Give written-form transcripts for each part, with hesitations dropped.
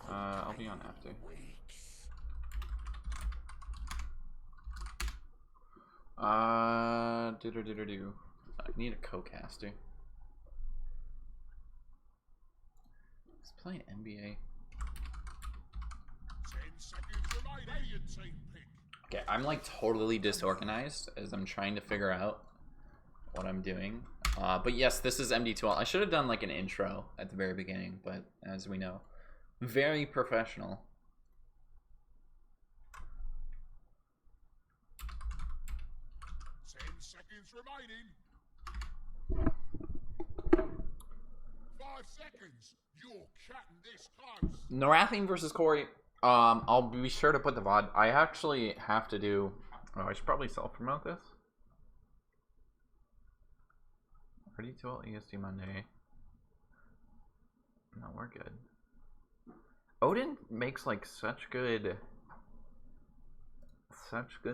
I'll be on after. Do. I need a co-caster. He's playing NBA. 10 seconds remaining. Okay, I'm like totally disorganized as I'm trying to figure out what I'm doing. But yes, this is MD2L. I should have done like an intro at the very beginning, but as we know, very professional. Remaining. 5 seconds. You're cutting this close. Naratheen versus Corey. I'll be sure to put the VOD. I actually have to do. Oh, I should probably self-promote this. MD2L ESD Monday. No, we're good. Odin makes like such good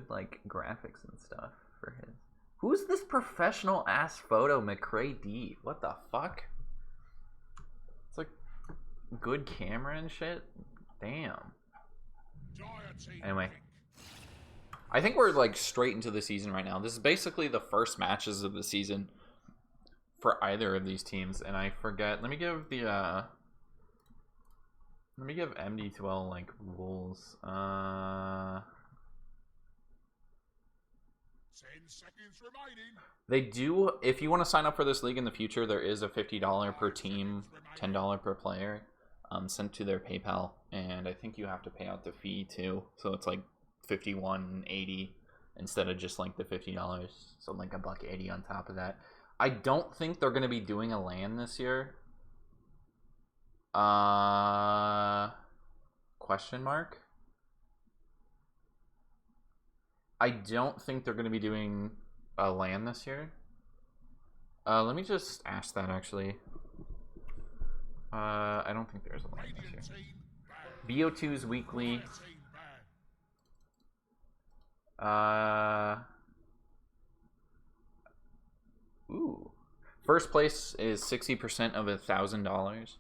like graphics and stuff for his. Who's this professional ass photo McCray D? What the fuck? It's like good camera and shit. Damn. Anyway, I think we're like straight into the season right now. This is basically the first matches of the season for either of these teams, and I forget. Let me give the MD2L like rules. 10 seconds remaining. They do, if you want to sign up for this league in the future, there is a $50 per team, $10 per player sent to their PayPal, and I think you have to pay out the fee too, so it's like $51.80 instead of just like the $50, so like $1.80 on top of that. I don't think they're going to be doing a LAN this year. Question mark? I don't think they're going to be doing a LAN this year. Let me just ask that actually. I don't think there's a LAN this year. BO2's weekly. Ooh. First place is 60% of $1,000.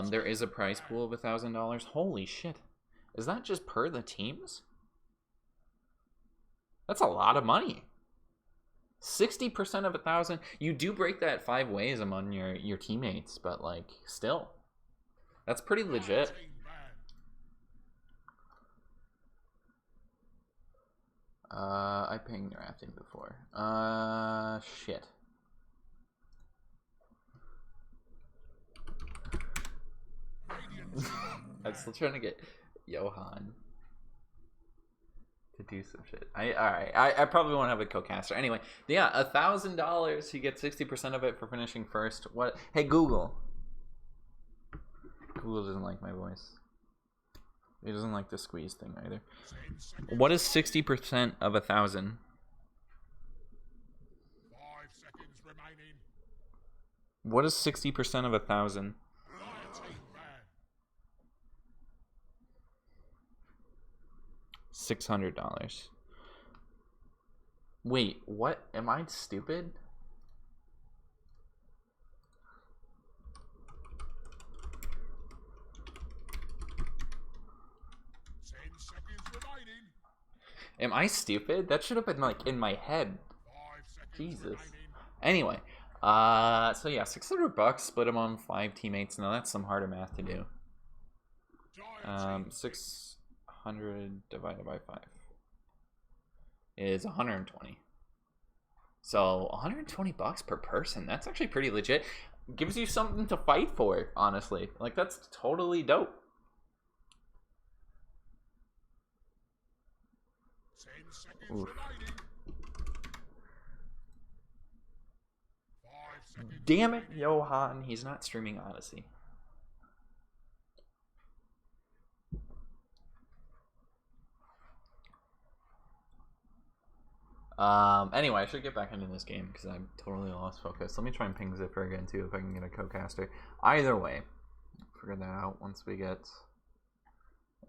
There is a prize pool of $1,000. Holy shit. Is that just per the teams? That's a lot of money. 60% of 1,000. You do break that 5 ways among your teammates, but like still, that's pretty legit. I pinged Naratheen before. Shit. I'm still trying to get Johan to do some shit. Alright. I probably won't have a co-caster. Anyway, yeah, $1,000. You get 60% of it for finishing first. What? Hey, Google. Google doesn't like my voice. He doesn't like the squeeze thing either. What is 60% of 1,000? 5 seconds remaining. What is 60% of 1,000? $600. Wait, what? Am I stupid? Am I stupid? That should have been like in my head. Jesus. Anyway, so yeah, $600 split among 5 teammates. Now that's some harder math to do. 600 divided by 5 is 120. So $120 per person. That's actually pretty legit. Gives you something to fight for, honestly. Like, that's totally dope. Oof. Damn it, Johan. He's not streaming Odyssey. Anyway, I should get back into this game because I'm totally lost focus. Let me try and ping Zipper again too if I can get a co-caster. Either way, figure that out once we get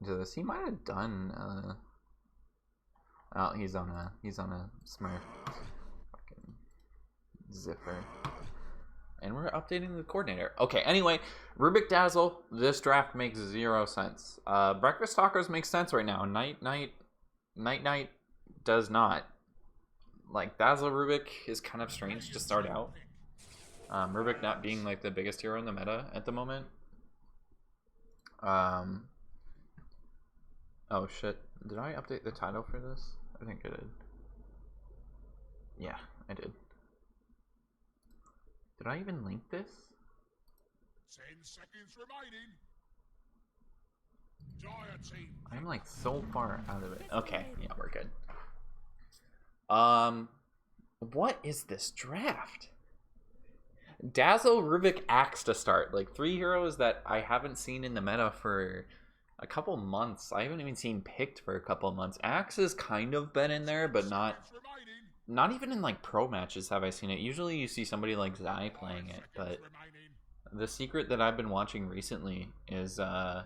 into this. He might have done oh, he's on a Smurf. Fucking Zipper. And we're updating the coordinator. Okay, anyway, Rubik Dazzle, this draft makes 0 sense. Breakfast Tacos makes sense right now. Night Night does not. Like, Dazzle Rubik is kind of strange to start out. Rubik not being like the biggest hero in the meta at the moment. Oh shit. Did I update the title for this? I think I did. Yeah, I did. Did I even link this? 10 seconds remaining. Dire team. I'm like so far out of it. Okay, yeah, we're good. What is this draft? Dazzle, Rubik, Axe to start. Like 3 heroes that I haven't seen in the meta for a couple months. I haven't even seen picked for a couple months. Axe has kind of been in there, but not even in like pro matches have I seen it. Usually you see somebody like Zai playing it, but the secret that I've been watching recently is I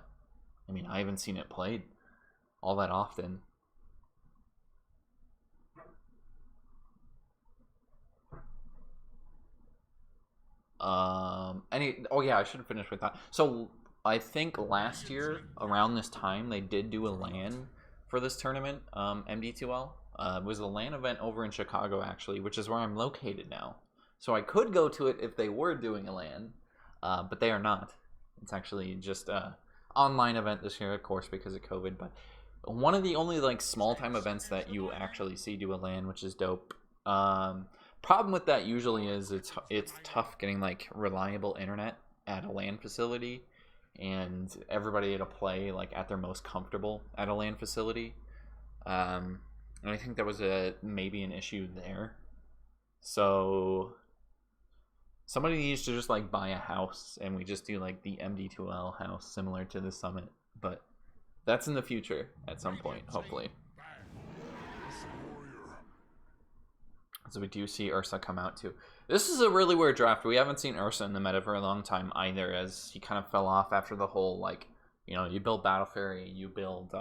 mean, I haven't seen it played all that often. Oh yeah, I should have finished with that. So I think last year around this time they did do a LAN for this tournament, MD2L. It was a LAN event over in Chicago actually, which is where I'm located now. So I could go to it if they were doing a LAN, but they are not. It's actually just a online event this year, of course, because of COVID. But one of the only like small time events that you actually see do a LAN, which is dope. Problem with that usually is it's tough getting like reliable internet at a LAN facility, and everybody to play like at their most comfortable at a LAN facility. And I think that was maybe an issue there. So somebody needs to just like buy a house, and we just do like the MD2L house similar to the summit. But that's in the future at some point, hopefully. So we do see Ursa come out too. This is a really weird draft. We haven't seen Ursa in the meta for a long time either, as he kind of fell off after the whole, like, you know, you build Battle Fairy, you build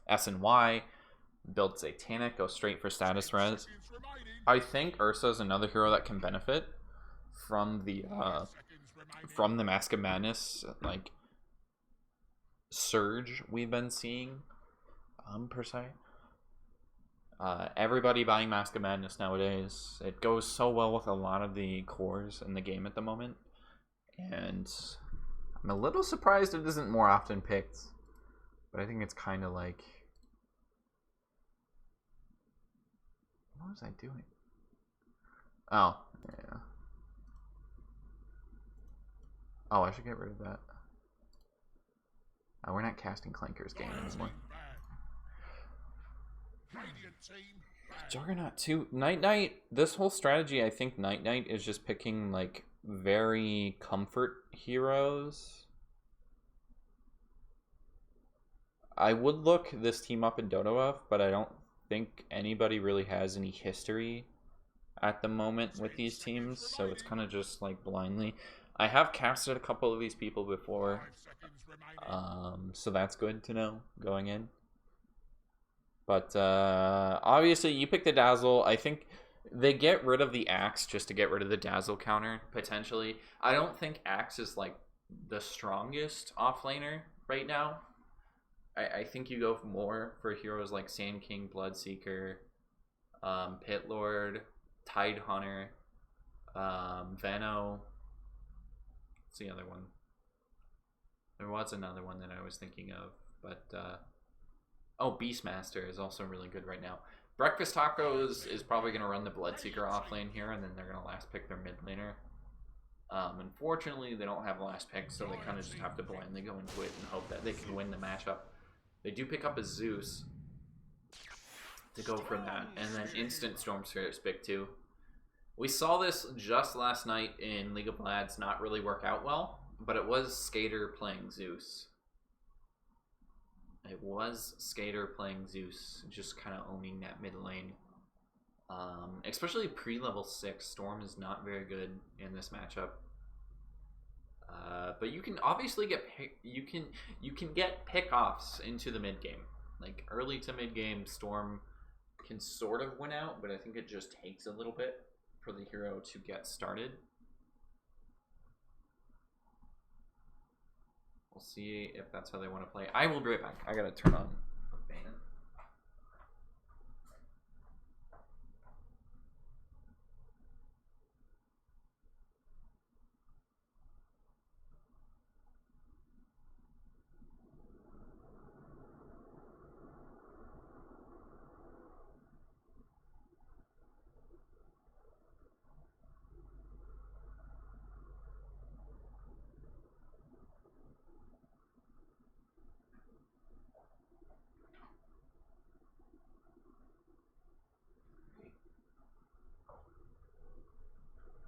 SNY, build Satanic, go straight for status res. I think Ursa is another hero that can benefit from the Mask of Madness, like, surge we've been seeing, per se. Everybody buying Mask of Madness nowadays. It goes so well with a lot of the cores in the game at the moment. And I'm a little surprised it isn't more often picked. But I think it's kind of like... What was I doing? Oh, yeah. Oh, I should get rid of that. Oh, we're not casting Clanker's game anymore. Juggernaut 2. Night, this whole strategy, I think Night is just picking, like, very comfort heroes. I would look this team up in DotoF, but I don't think anybody really has any history at the moment with these teams, so it's kind of just, like, blindly. I have casted a couple of these people before, so that's good to know going in. But obviously, you pick the Dazzle. I think they get rid of the Axe just to get rid of the Dazzle counter, potentially. I don't think Axe is, like, the strongest offlaner right now. I think you go more for heroes like Sand King, Bloodseeker, Pit Lord, Tide Hunter, Veno. What's the other one? There was another one that I was thinking of, but... Oh, Beastmaster is also really good right now. Breakfast Tacos is probably going to run the Bloodseeker off lane here, and then they're going to last pick their mid laner. Unfortunately, they don't have last pick, so they kind of just have to blindly go into it and hope that they can win the matchup. They do pick up a Zeus to go for that, and then instant Storm Spirit's pick too. We saw this just last night in League of Lads not really work out well, but it was Skater playing Zeus. It was Skater playing Zeus, just kind of owning that mid lane. Especially pre-level 6, Storm is not very good in this matchup. But you can obviously get you can get pick-offs into the mid game. Like early to mid game, Storm can sort of win out, but I think it just takes a little bit for the hero to get started. We'll see if that's how they want to play. I will be right back. I gotta turn on the fan.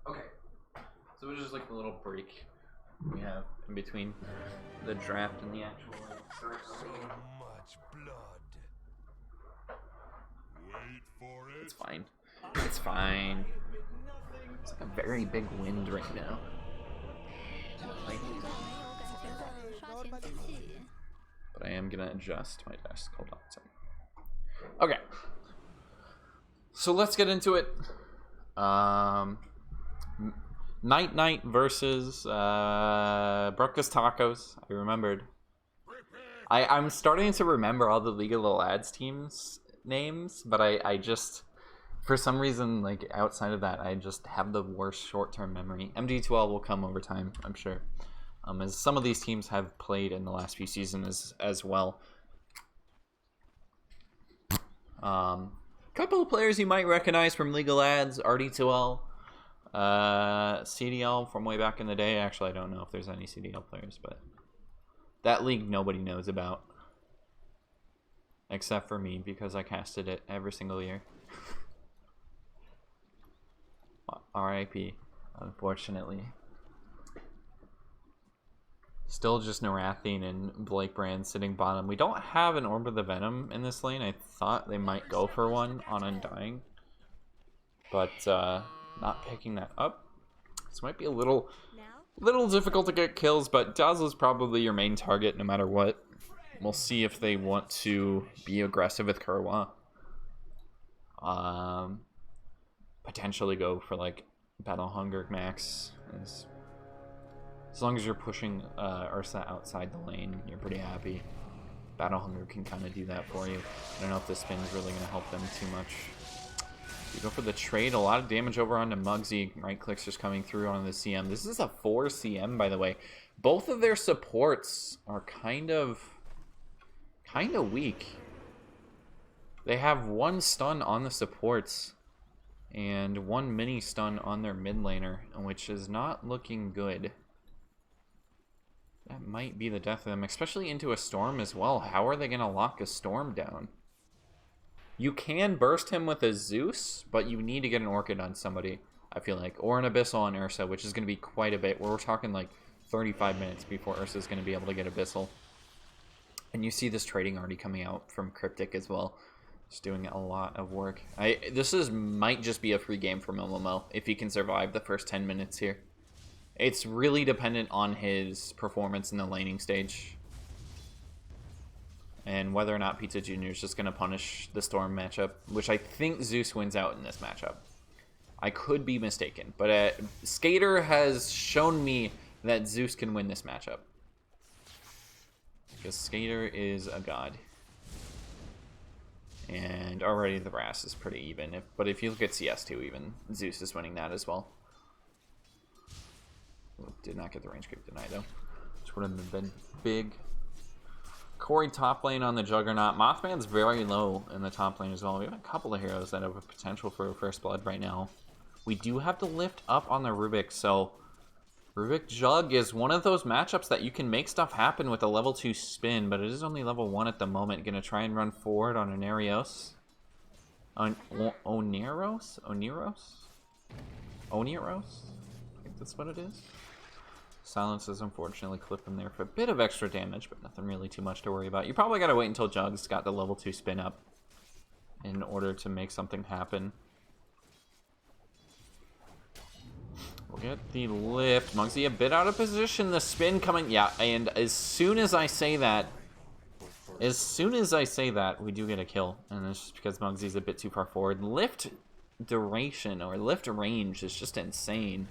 Okay, so it's just like a little break we have in between the draft and the actual start. So much blood. Wait for it. It's fine. It's fine. It's like a very big wind right now. But I am gonna adjust my desk. Hold on a second. Okay. So let's get into it. Night versus Bruckus Tacos. I remembered. I'm starting to remember all the League of the Lads teams names, but I just, for some reason, like outside of that, I just have the worst short-term memory. MD2L will come over time, I'm sure. As some of these teams have played in the last few seasons as well. Couple of players you might recognize from League of Lads, RD2L, CDL from way back in the day. Actually, I don't know if there's any CDL players, but that league nobody knows about. Except for me, because I casted it every single year. RIP, unfortunately. Still just Naratheen and Blake Brand sitting bottom. We don't have an Orb of the Venom in this lane. I thought they might go for one on Undying. But not picking that up. This might be a little difficult to get kills, but Dazzle's probably your main target no matter what. We'll see if they want to be aggressive with Kerwa. Potentially go for like Battle Hunger Max. As long as you're pushing Ursa outside the lane, you're pretty happy. Battle Hunger can kind of do that for you. I don't know if the spin is really going to help them too much. You go for the trade. A lot of damage over onto Muggsy. Right clicks just coming through on the CM. This is a 4 CM, by the way. Both of their supports are kind of weak. They have 1 stun on the supports and 1 mini stun on their mid laner, which is not looking good. That might be the death of them, especially into a storm as well. How are they going to lock a storm down? You can burst him with a Zeus, but you need to get an Orchid on somebody, I feel like. Or an Abyssal on Ursa, which is going to be quite a bit. We're talking like 35 minutes before Ursa is going to be able to get Abyssal. And you see this trading already coming out from Cryptic as well. Just doing a lot of work. This might just be a free game for Momomo if he can survive the first 10 minutes here. It's really dependent on his performance in the laning stage. And whether or not Pizza Jr. is just going to punish the Storm matchup, which I think Zeus wins out in this matchup. I could be mistaken, but Skater has shown me that Zeus can win this matchup. Because Skater is a god. And already the Brass is pretty even. But if you look at CS2 even, Zeus is winning that as well. Did not get the range creep tonight though. Which would have been big. Corey top lane on the Juggernaut. Mothman's very low in the top lane as well. We have a couple of heroes that have a potential for first blood right now. We do have to lift up on the Rubik, so Rubik Jug is one of those matchups that you can make stuff happen with a level 2 spin, but it is only level 1 at the moment. Gonna try and run forward on Onerios. Oneros? I think that's what it is. Silences unfortunately clip him there for a bit of extra damage, but nothing really too much to worry about. You probably gotta wait until Jug's got the level 2 spin up in order to make something happen. We'll get the lift. Muggsy a bit out of position. The spin coming. Yeah, and as soon as I say that, we do get a kill. And it's just because Muggsy's a bit too far forward. Lift duration or lift range is just insane.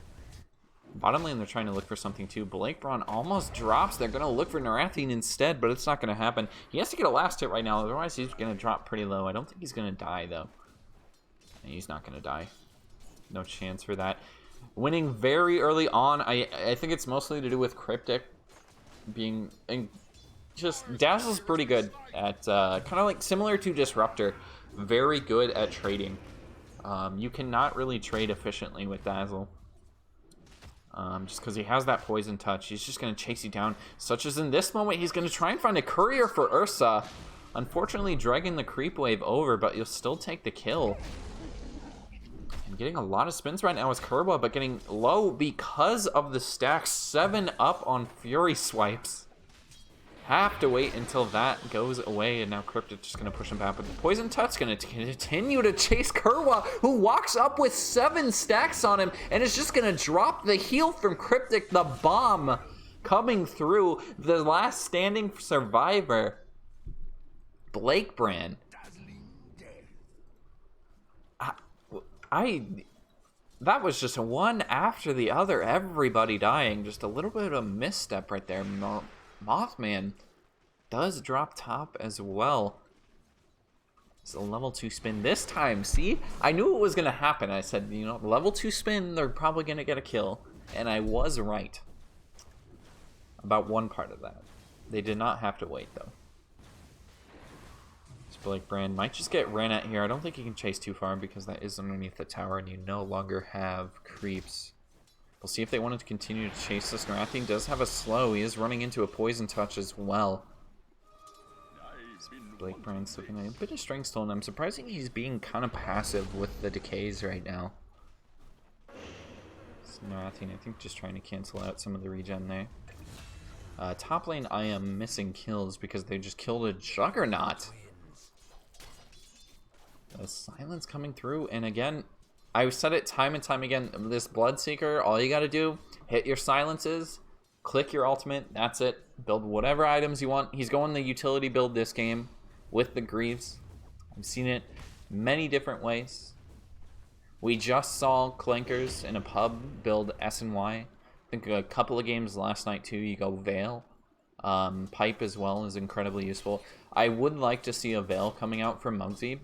Bottom lane, they're trying to look for something too. Blake Braun almost drops. They're going to look for Naratheen instead, but it's not going to happen. He has to get a last hit right now, otherwise he's going to drop pretty low. I don't think he's going to die, though. And he's not going to die. No chance for that. Winning very early on, I think it's mostly to do with Cryptic being... just Dazzle's pretty good at, kind of like similar to Disruptor, very good at trading. You cannot really trade efficiently with Dazzle. Just because he has that poison touch. He's just going to chase you down. Such as in this moment, he's going to try and find a courier for Ursa. Unfortunately, dragging the creep wave over, but you'll still take the kill. And getting a lot of spins right now is Kerwa, but getting low because of the stack. 7 up on Fury swipes. Have to wait until that goes away, and now Cryptic just going to push him back. But the poison touch going to continue to chase Kerwa, who walks up with 7 stacks on him, and is just going to drop the heal from Cryptic. The bomb coming through. The last standing survivor, Blake Brand. That was just one after the other. Everybody dying. Just a little bit of a misstep right there. Mothman does drop top as well. It's a level 2 spin this time. See? I knew it was going to happen. I said, you know, level 2 spin, they're probably going to get a kill. And I was right about one part of that. They did not have to wait, though. This Blake Brand might just get ran at here. I don't think he can chase too far because that is underneath the tower and you no longer have creeps. We'll see if they wanted to continue to chase this. Naratheen does have a slow. He is running into a poison touch as well. Blake Brand's looking at a bit of strength still, and I'm surprised he's being kind of passive with the decays right now. Naratheen, I think, just trying to cancel out some of the regen there. Top lane, I am missing kills because they just killed a Juggernaut. The silence coming through, and again, I've said it time and time again, this Bloodseeker, all you gotta do, hit your silences, click your ultimate, that's it. Build whatever items you want. He's going the utility build this game with the Greaves. I've seen it many different ways. We just saw Clankers in a pub build S&Y. I think a couple of games last night too, you go Veil. Pipe as well is incredibly useful. I would like to see a Veil coming out from Muggsy,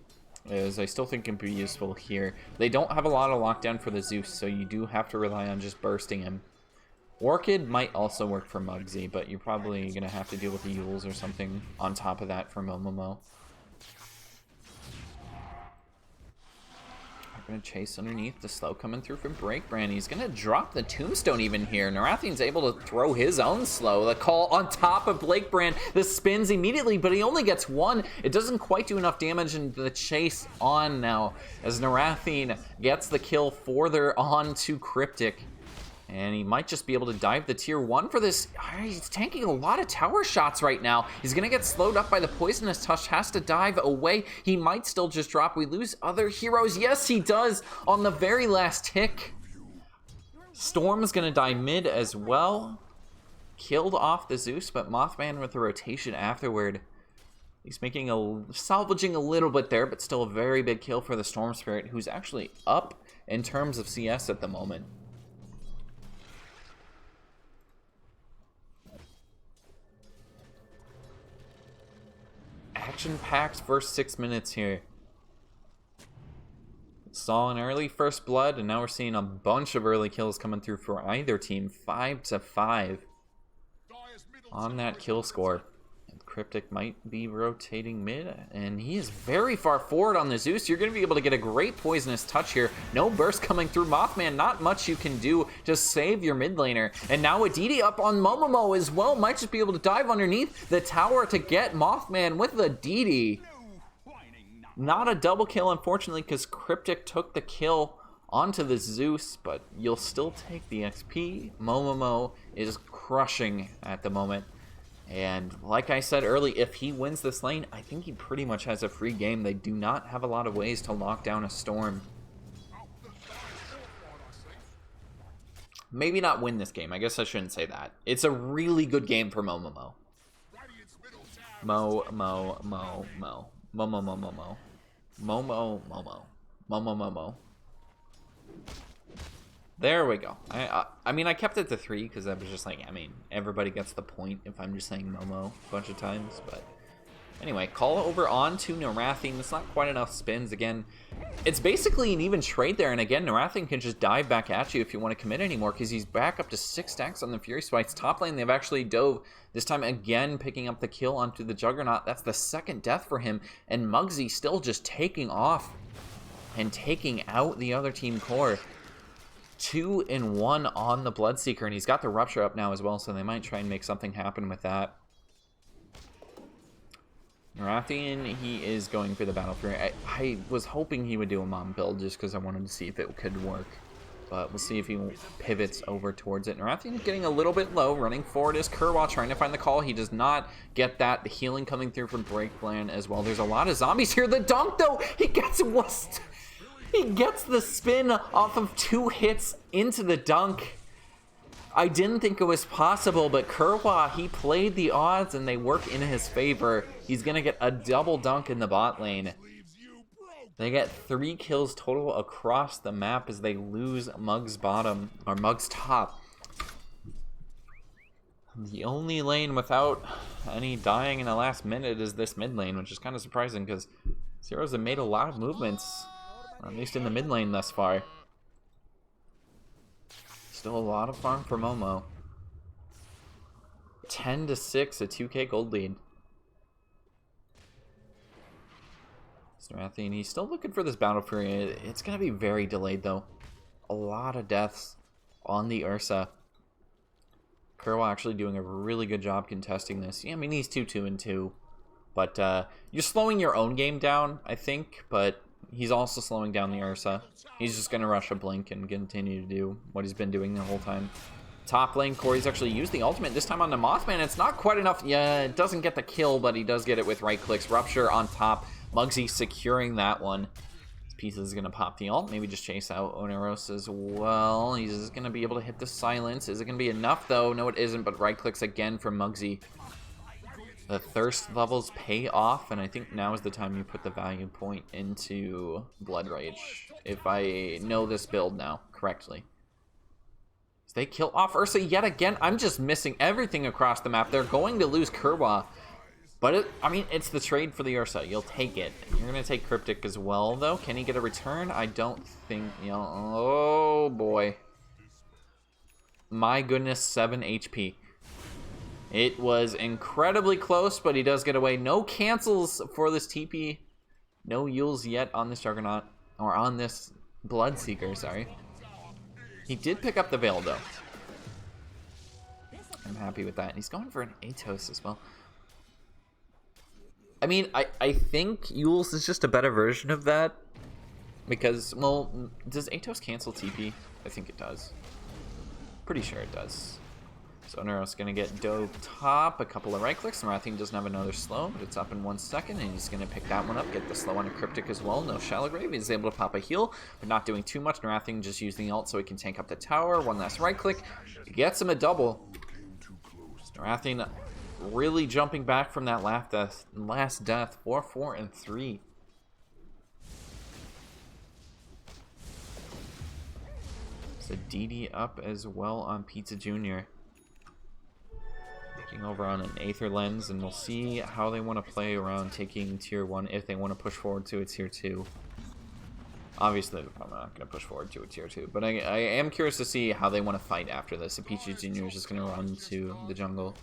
as I still think can be useful here. They don't have a lot of lockdown for the Zeus, so you do have to rely on just bursting him. Orchid might also work for Muggsy, but you're probably going to have to deal with the Yules or something on top of that for Momomo. We're going to chase underneath. The slow coming through from Breakbrand. He's going to drop the tombstone even here. Naratheen's able to throw his own slow. The call on top of Blakebrand. This spins immediately, but he only gets 1. It doesn't quite do enough damage, and the chase on now as Naratheen gets the kill further on to Cryptic. And he might just be able to dive the tier 1 for this. He's tanking a lot of tower shots right now. He's going to get slowed up by the poisonous touch. Has to dive away. He might still just drop. We lose other heroes. Yes, he does on the very last tick. Storm's going to die mid as well. Killed off the Zeus, but Mothman with the rotation afterward. He's salvaging a little bit there, but still a very big kill for the Storm Spirit, who's actually up in terms of CS at the moment. Action-packed first 6 minutes here. Saw an early first blood, and now we're seeing a bunch of early kills coming through for either team. 5-5 on that kill score. And Cryptic might be rotating mid, and he is very far forward on the Zeus. You're going to be able to get a great poisonous touch here. No burst coming through. Mothman, not much you can do to save your mid laner. And now Aditi up on Momomo as well. Might just be able to dive underneath the tower to get Mothman with Aditi. Not a double kill, unfortunately, because Cryptic took the kill onto the Zeus, but you'll still take the XP. Momomo is crushing at the moment. And like I said early, if he wins this lane, I think he pretty much has a free game. They do not have a lot of ways to lock down a Storm. Maybe not win this game. I guess I shouldn't say that. It's a really good game for Momomo. Momo. There we go. I mean, I kept it to 3 because I was just like, I mean, everybody gets the point if I'm just saying Momo a bunch of times. But anyway, call over on to Naratheen. It's not quite enough spins. Again, it's basically an even trade there. And again, Naratheen can just dive back at you if you want to commit anymore because he's back up to 6 stacks on the Fury Spikes. Top lane, they've actually dove. This time again, picking up the kill onto the Juggernaut. That's the 2nd death for him. And Muggsy still just taking off and taking out the other team core. 2-1 on the Bloodseeker, and he's got the Rupture up now as well, so they might try and make something happen with that. Naratheen, he is going for the Battle Fury. I was hoping he would do a Mom build just because I wanted to see if it could work. But we'll see if he pivots over towards it. Naratheen is getting a little bit low. Running forward is Kerwa trying to find the call. He does not get that. The healing coming through from Breakplan as well. There's a lot of zombies here. The dunk, though, he gets the spin off of 2 hits into the dunk. I didn't think it was possible, but Kerwa, he played the odds and they work in his favor. He's going to get a double dunk in the bot lane. They get 3 kills total across the map as they lose Muggs bottom, or Muggs top. The only lane without any dying in the last minute is this mid lane, which is kind of surprising because Zeros have made a lot of movements, at least in the mid lane thus far. Still a lot of farm for Momo. 10-6, a 2k gold lead. Naratheen, he's still looking for this Battle Fury. It's going to be very delayed, though. A lot of deaths on the Ursa. Kerwa actually doing a really good job contesting this. Yeah, I mean, he's 2-2-2. But you're slowing your own game down, I think. But he's also slowing down the Ursa. He's just going to rush a Blink and continue to do what he's been doing the whole time. Top lane, Corey's actually used the ultimate, this time on the Mothman. It's not quite enough. Yeah, it doesn't get the kill, but he does get it with right clicks. Rupture on top. Muggsy securing that one. This piece is going to pop the ult. Maybe just chase out Oneros as well. He's going to be able to hit the silence. Is it going to be enough, though? No, it isn't, but right clicks again from Muggsy. The thirst levels pay off, and I think now is the time you put the value point into Blood Rage. If I know this build now correctly. They kill off Ursa yet again. I'm just missing everything across the map. They're going to lose Kerwa. But, I mean, it's the trade for the Ursa. You'll take it. You're going to take Cryptic as well, though. Can he get a return? I don't think, you know. Oh, boy. My goodness, 7 HP. It was incredibly close, but he does get away. No cancels for this TP. No Yules yet on this Juggernaut. Or on this Bloodseeker, sorry. He did pick up the Veil, though. I'm happy with that. And he's going for an Atos as well. I mean, I think Yules is just a better version of that. Because, well, does Atos cancel TP? I think it does. Pretty sure it does. So Nero's going to get dove top, a couple of right clicks. Naratheen doesn't have another slow, but it's up in 1 second. And he's going to pick that one up, get the slow on a Cryptic as well. No Shallow Grave. He's able to pop a heal, but not doing too much. Naratheen just using the ult so he can tank up the tower. One last right click. Gets him a double. Naratheen really jumping back from that last death. 4-4-3. So DD up as well on Pizza Jr. Looking over on an Aether Lens, and we'll see how they want to play around taking tier 1 if they want to push forward to a tier 2. Obviously, they're probably not going to push forward to a tier 2, but I am curious to see how they want to fight after this. If Peachy Jr. is just going to run to the jungle.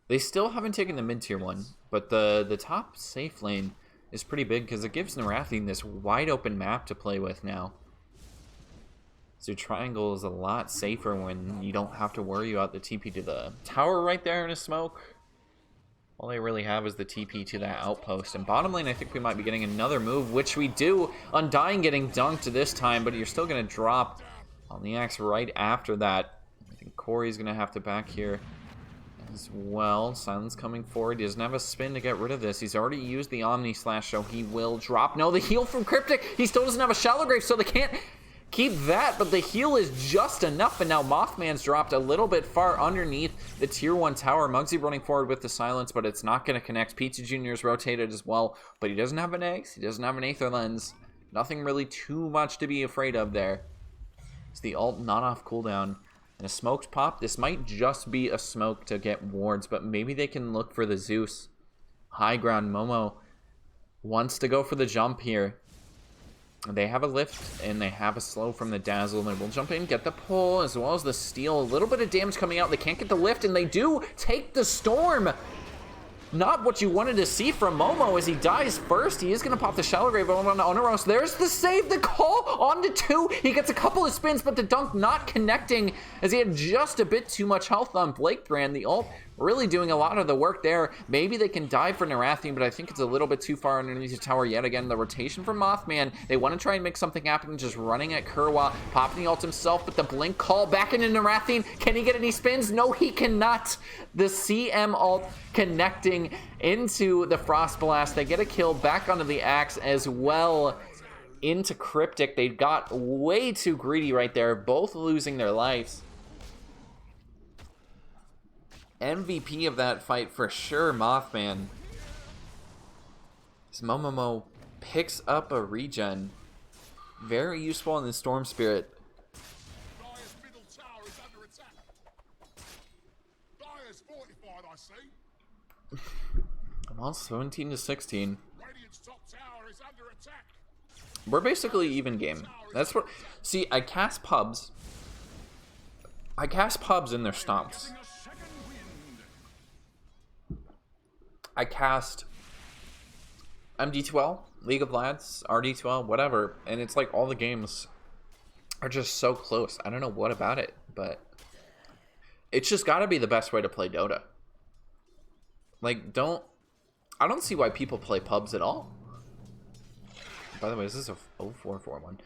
They still haven't taken the mid tier 1, but the top safe lane is pretty big because it gives Naratheen this wide open map to play with now. So triangle is a lot safer when you don't have to worry about the TP to the tower right there in a smoke. All they really have is the TP to that outpost. And bottom lane, I think we might be getting another move, which we do. Undying getting dunked this time, but you're still going to drop on the axe right after that. I think Corey's going to have to back here as well. Silence coming forward. He doesn't have a spin to get rid of this. He's already used the Omni Slash, so he will drop. No, the heal from Cryptic. He still doesn't have a Shallow Grave, so they can't keep that, but the heal is just enough, and now Mothman's dropped a little bit far underneath the tier 1 tower. Muggsy running forward with the silence, but it's not going to connect. Pizza Jr. is rotated as well, but he doesn't have an Eggs. He doesn't have an Aether Lens. Nothing really too much to be afraid of there. Is the ult not off cooldown? And a smoke's pop. This might just be a smoke to get wards, but maybe they can look for the Zeus. High ground. Momo wants to go for the jump here. They have a lift and they have a slow from the dazzle. They will jump in, get the pull as well as the steal. A little bit of damage coming out. They can't get the lift and they do take the storm. Not what you wanted to see from Momo as he dies first. He is going to pop the shallow grave on Oneros. There's the save, the call onto 2. He gets a couple of spins, but the dunk not connecting as he had just a bit too much health on Blake Brand. The ult really doing a lot of the work there. Maybe they can dive for Naratheen, but I think it's a little bit too far underneath the tower yet again. The rotation from Mothman. They want to try and make something happen, just running at Kerwa, popping the ult himself, but the blink call back into Naratheen. Can he get any spins? No, he cannot. The CM ult connecting into the Frost Blast. They get a kill back onto the Axe as well into Cryptic. They got way too greedy right there, both losing their lives. MVP of that fight for sure, Mothman. As Momomo picks up a regen. Very useful in the Storm Spirit. Dire's middle tower is under attack. Dire's fortified, I see. Well, 17 to 16. Radiant's top tower is under attack. We're basically even game. That's what. See, I cast pubs. I cast pubs in their stomps. I cast MD2L, League of Lads, RD2L, whatever, and it's like all the games are just so close. I don't know what about it, but it's just got to be the best way to play Dota. Like, I don't see why people play pubs at all. By the way, is this a 0441?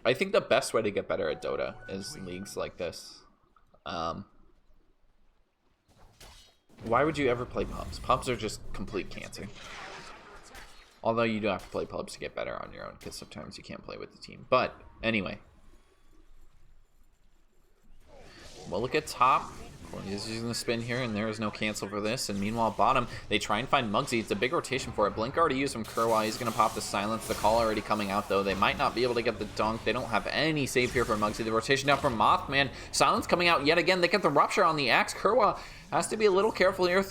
I think the best way to get better at Dota is leagues like this. Why would you ever play pubs? Pubs are just complete cancer. Although you do have to play pubs to get better on your own, because sometimes you can't play with the team. But, anyway. We'll look at top. He's using the spin here, and there is no cancel for this. And meanwhile, bottom, they try and find Muggsy. It's a big rotation for it. Blink already used from Kerwa. He's going to pop the silence. The call already coming out, though. They might not be able to get the dunk. They don't have any save here for Muggsy. The rotation down from Mothman. Silence coming out yet again. They get the rupture on the axe. Kerwa has to be a little careful here.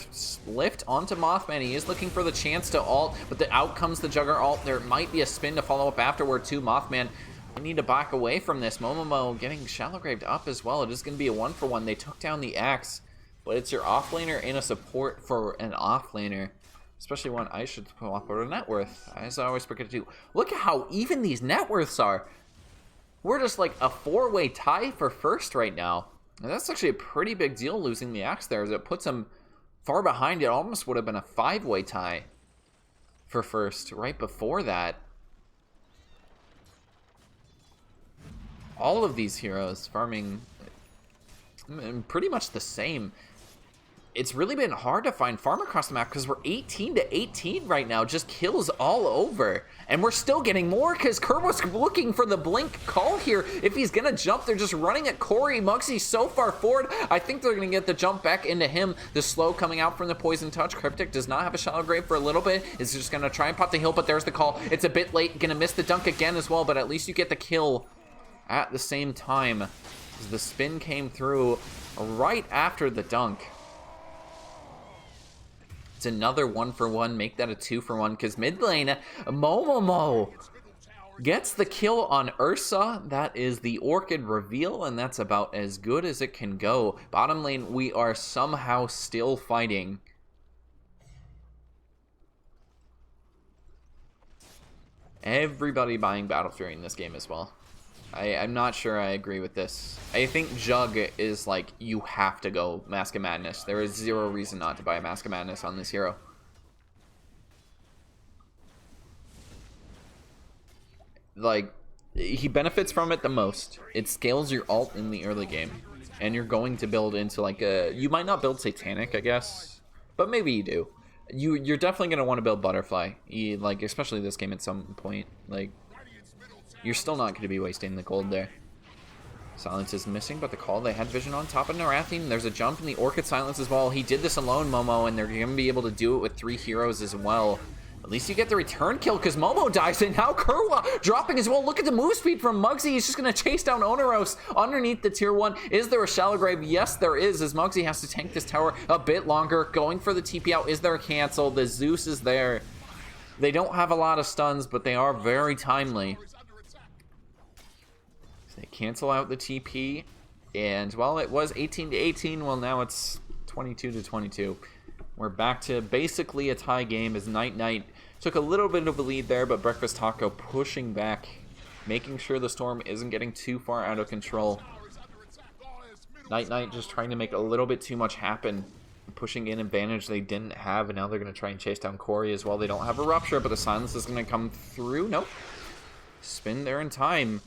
Lift onto Mothman. He is looking for the chance to ult, but out comes the Jugger ult. There might be a spin to follow up afterward, too. Mothman, I need to back away from this. Momomo getting shallow graved up as well. It is going to be a 1-for-1. They took down the axe. But it's your offlaner and a support for an offlaner. Especially one I should pull up a net worth. As I always forget to do. Look at how even these net worths are. We're just like a 4-way tie for first right now. And that's actually a pretty big deal losing the axe there, as it puts him far behind. It almost would have been a 5-way tie for first right before that. All of these heroes farming pretty much the same. It's really been hard to find farm across the map because we're 18 to 18 right now. Just kills all over. And we're still getting more because Kerwa's looking for the blink call here. If he's going to jump, they're just running at Corey. Muggsy's so far forward. I think they're going to get the jump back into him. The slow coming out from the poison touch. Cryptic does not have a shallow grave for a little bit. Is just going to try and pop the heal, but there's the call. It's a bit late. Going to miss the dunk again as well, but at least you get the kill at the same time. The spin came through right after the dunk. It's another 1-for-1. Make that a 2-for-1 because mid lane, Momomo gets the kill on Ursa. That is the Orchid reveal, and that's about as good as it can go. Bottom lane, we are somehow still fighting. Everybody buying Battle Fury in this game as well. I'm not sure I agree with this. I think Jug is like, you have to go Mask of Madness. There is zero reason not to buy a Mask of Madness on this hero. Like, he benefits from it the most. It scales your ult in the early game. And you're going to build into like a... You might not build Satanic, I guess. But maybe you do. You're definitely going to want to build Butterfly. Like, especially this game at some point. Like... You're still not going to be wasting the gold there. Silence is missing, but the call, they had vision on top of Naratheen. There's a jump in the Orchid silence as well. He did this alone, Momo, and they're going to be able to do it with 3 heroes as well. At least you get the return kill because Momo dies, and now Kurwa dropping as well. Look at the move speed from Muggsy. He's just going to chase down Oneros underneath the tier 1. Is there a shallow grave? Yes, there is, as Muggsy has to tank this tower a bit longer. Going for the TP out. Is there a cancel? The Zeus is there. They don't have a lot of stuns, but they are very timely. So they cancel out the TP, and while it was 18-18, well, now it's 22-22. We're back to basically a tie game as Night took a little bit of a lead there, but Breakfast Taco pushing back, making sure the Storm isn't getting too far out of control. Night just trying to make a little bit too much happen, pushing in advantage they didn't have, and now they're going to try and chase down Corey as well. They don't have a Rupture, but the silence is going to come through. Nope. Spin there in time.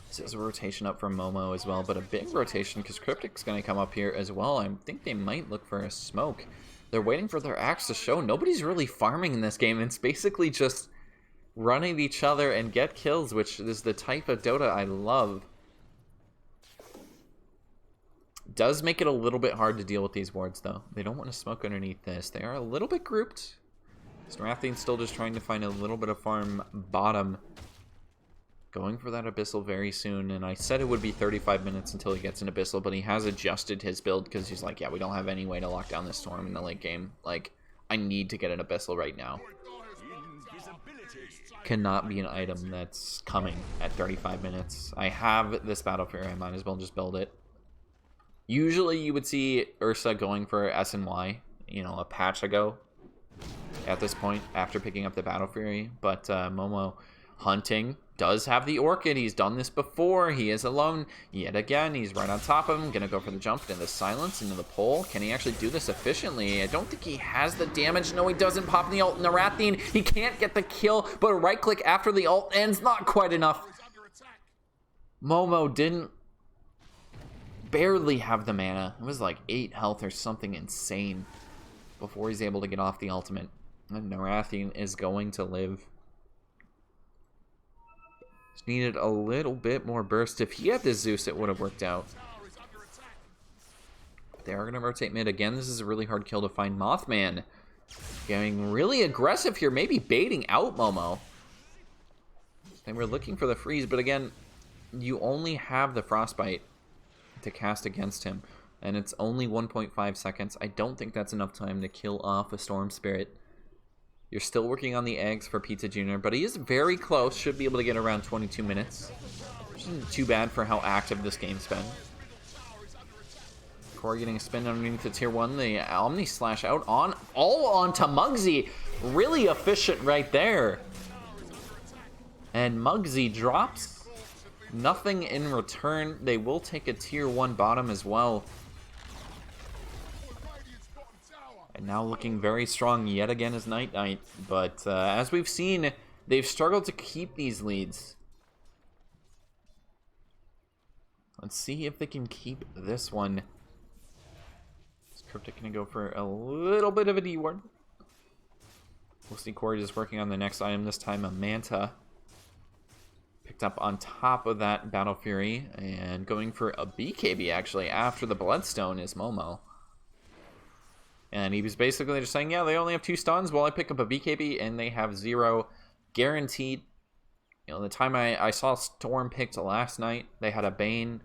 This is a rotation up from Momo as well, but a big rotation because Cryptic's going to come up here as well. I think they might look for a smoke. They're waiting for their axe to show. Nobody's really farming in this game. It's basically just running each other and get kills, which is the type of Dota I love. Does make it a little bit hard to deal with these wards, though. They don't want to smoke underneath this. They are a little bit grouped. Naratheen's still just trying to find a little bit of farm bottom. Going for that Abyssal very soon, and I said it would be 35 minutes until he gets an Abyssal, but he has adjusted his build because he's like, yeah, we don't have any way to lock down this Storm in the late game. Like, I need to get an Abyssal right now. Cannot be an item that's coming at 35 minutes. I have this Battle Fury, I might as well just build it. Usually you would see Ursa going for S and Y, you know, a patch ago at this point after picking up the Battle Fury, but Momo hunting does have the Orchid. He's done this before. He is alone yet again. He's right on top of him. Gonna go for the jump into the silence, into the pole. Can he actually do this efficiently? I don't think he has the damage. No, he doesn't. Pop the ult. Naratheen, he can't get the kill, but a right click after the ult ends. Not quite enough. Momo didn't barely have the mana. It was like 8 health or something insane before he's able to get off the ultimate. And Naratheen is going to live. Just needed a little bit more burst. If he had the Zeus, it would have worked out. They are going to rotate mid again. This is a really hard kill to find. Mothman getting really aggressive here, maybe baiting out Momo. They were looking for the freeze, but again, you only have the Frostbite to cast against him, and it's only 1.5 seconds. I don't think that's enough time to kill off a Storm Spirit. You're still working on the eggs for Pizza Jr., but he is very close. Should be able to get around 22 minutes. Which isn't too bad for how active this game's been. Corey getting a spin underneath the tier 1. The Omni slash out on all onto Muggsy. Really efficient right there. And Muggsy drops nothing in return. They will take a tier 1 bottom as well. And now looking very strong yet again is Night. But as we've seen, they've struggled to keep these leads. Let's see if they can keep this one. Is Cryptic going to go for a little bit of a D ward? We'll see Corey just working on the next item, this time a Manta. Picked up on top of that Battle Fury, and going for a BKB actually after the Bloodstone is Momo. And he was basically just saying, yeah, they only have 2 stuns. Well, I pick up a BKB, and they have 0 guaranteed. You know, the time I saw Storm picked last night, they had a Bane,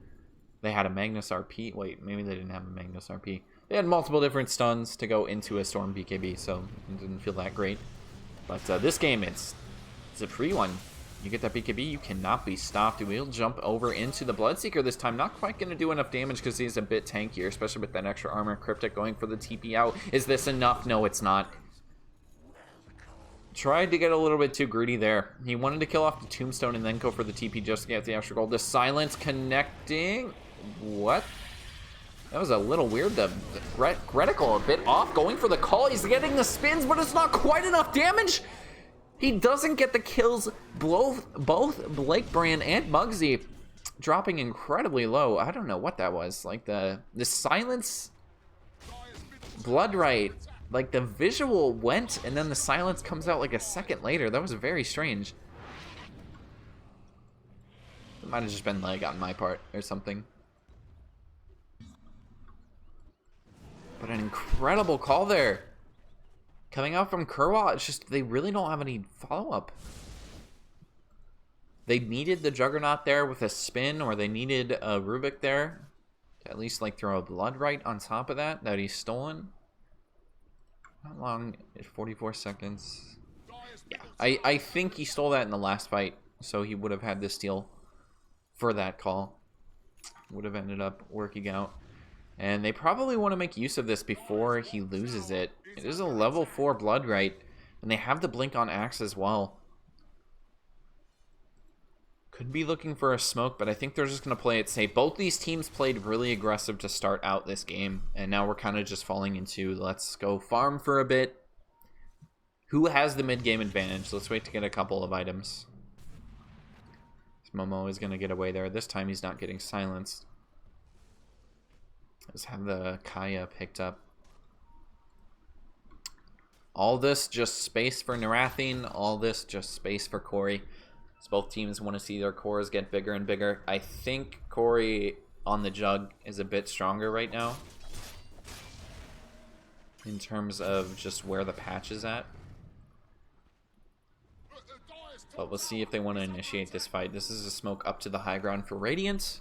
they had a Magnus RP. Wait, maybe they didn't have a Magnus RP. They had multiple different stuns to go into a Storm BKB, so it didn't feel that great. But this game, it's a free one. You get that BKB, you cannot be stopped. We'll jump over into the Bloodseeker this time. Not quite going to do enough damage because he's a bit tankier, especially with that extra armor. Cryptic going for the TP out. Is this enough? No, it's not. Tried to get a little bit too greedy there. He wanted to kill off the Tombstone and then go for the TP just to get the extra gold. The silence connecting. What? That was a little weird. The reticle a bit off. Going for the call. He's getting the spins, but it's not quite enough damage. He doesn't get the kills. Both Blake Brand and Muggsy dropping incredibly low. I don't know what that was. Like the silence, Bloodright, like the visual went and then the silence comes out like a second later. That was very strange. It might have just been lag on my part or something. But an incredible call there. Coming out from Kerwa, it's just they really don't have any follow-up. They needed the Juggernaut there with a spin, or they needed a Rubik there to at least like throw a Blood Right on top of that he's stolen. How long? 44 seconds. Yeah, I think he stole that in the last fight, so he would have had the steal for that call. Would have ended up working out. And they probably want to make use of this before he loses it. It is a level 4 Blood Right, and they have the blink on Axe as well. Could be looking for a smoke, but I think they're just going to play it safe. Both these teams played really aggressive to start out this game, and now we're kind of just falling into let's go farm for a bit. Who has the mid-game advantage? Let's wait to get a couple of items. Momo is going to get away there. This time he's not getting silenced. Let's have the Kaya picked up. All this just space for Naratheen. All this just space for Corey. So both teams want to see their cores get bigger and bigger. I think Corey on the Jug is a bit stronger right now in terms of just where the patch is at. But we'll see if they want to initiate this fight. This is a smoke up to the high ground for Radiant.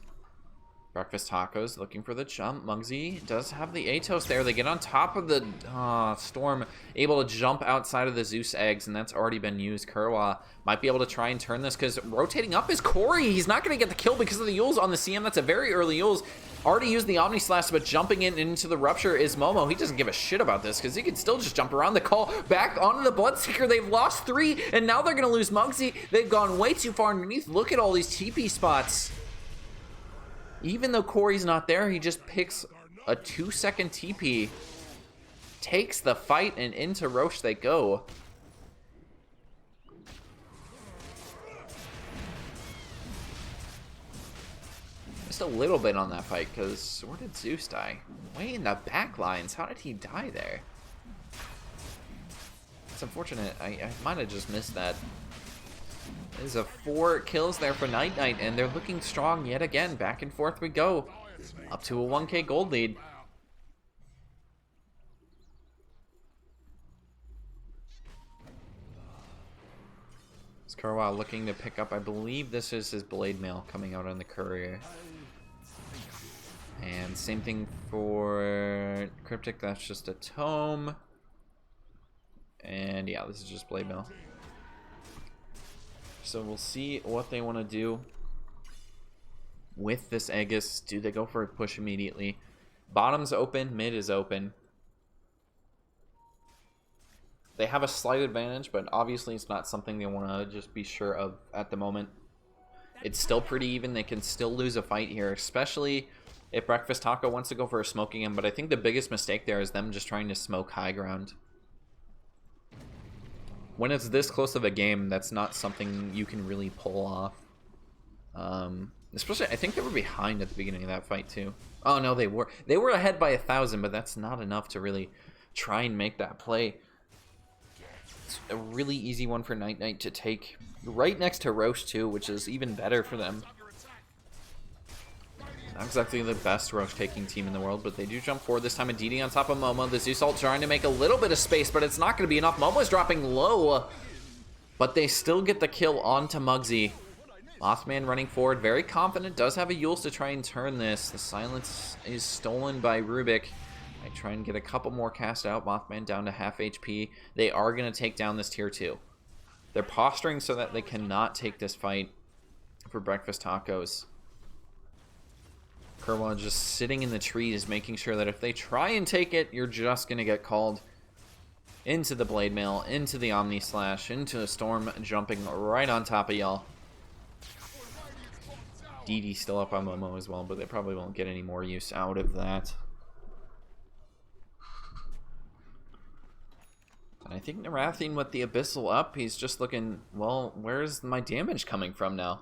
Breakfast Tacos looking for the jump. Muggsy does have the Atos there. They get on top of the Storm, able to jump outside of the Zeus eggs, and that's already been used. Kerwa might be able to try and turn this because rotating up is Corey. He's not going to get the kill because of the Yules on the CM. That's a very early Yules. Already used the Omni Slash, but jumping in into the Rupture is Momo. He doesn't give a shit about this because he can still just jump around the call back onto the Bloodseeker. They've lost 3, and now they're going to lose Muggsy. They've gone way too far underneath. Look at all these TP spots. Even though Corey's not there, he just picks a 2-second TP, takes the fight, and into Roche they go. Just a little bit on that fight, because where did Zeus die? Way in the back lines. How did he die there? It's unfortunate. I might have just missed that. There's a 4 kills there for Night Knight, and they're looking strong yet again. Back and forth we go. Up to a 1k gold lead. Skarwa looking to pick up, I believe this is his blade mail coming out on the courier. And same thing for Cryptic, that's just a tome. And yeah, this is just blade mail. So we'll see what they want to do with this Aegis. Do they go for a push immediately? Bottom's open, mid is open. They have a slight advantage, but obviously it's not something they want to just be sure of at the moment. It's still pretty even. They can still lose a fight here, especially if Breakfast Taco wants to go for a smoking him. But I think the biggest mistake there is them just trying to smoke high ground. When it's this close of a game, that's not something you can really pull off. Especially, I think they were behind at the beginning of that fight too. Oh no, they were ahead by 1,000, but that's not enough to really try and make that play. It's a really easy one for Night Knight to take, right next to Roche too, which is even better for them. Not exactly the best Roche taking team in the world, but they do jump forward this time. A DD on top of Momo. The Zeus ult trying to make a little bit of space, but it's not going to be enough. Momo's dropping low, but they still get the kill onto Muggsy. Mothman running forward, very confident. Does have a Yules to try and turn this. The silence is stolen by Rubik. I try and get a couple more cast out. Mothman down to half HP. They are going to take down this tier 2. They're posturing so that they cannot take this fight for Breakfast Tacos. Kerwa just sitting in the trees, making sure that if they try and take it, you're just going to get called into the Blade Mail, into the Omni Slash, into a Storm jumping right on top of y'all. DD still up on Momo as well, but they probably won't get any more use out of that. And I think Naratheen with the Abyssal up, he's just looking, well, where's my damage coming from now?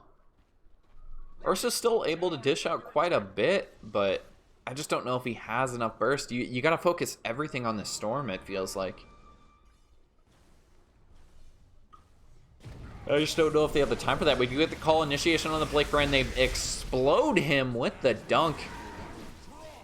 Ursa's still able to dish out quite a bit, but I just don't know if he has enough burst. You gotta focus everything on the Storm, it feels like. I just don't know if they have the time for that. We do get the call initiation on the Blake Brand. They explode him with the dunk.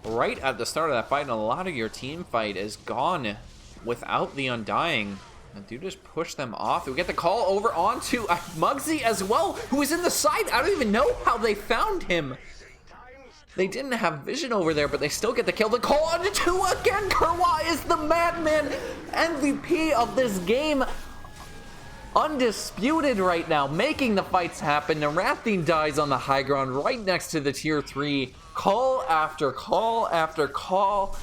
right at the start of that fight, and a lot of your team fight is gone without the Undying. And dude just pushed them off. We get the call over onto Muggsy as well, who is in the side. I don't even know how they found him. They didn't have vision over there, but they still get the kill. The call on two again. Kerwa is the madman, MVP of this game. Undisputed right now, making the fights happen. Naratheen dies on the high ground right next to the tier 3. Call after call after call.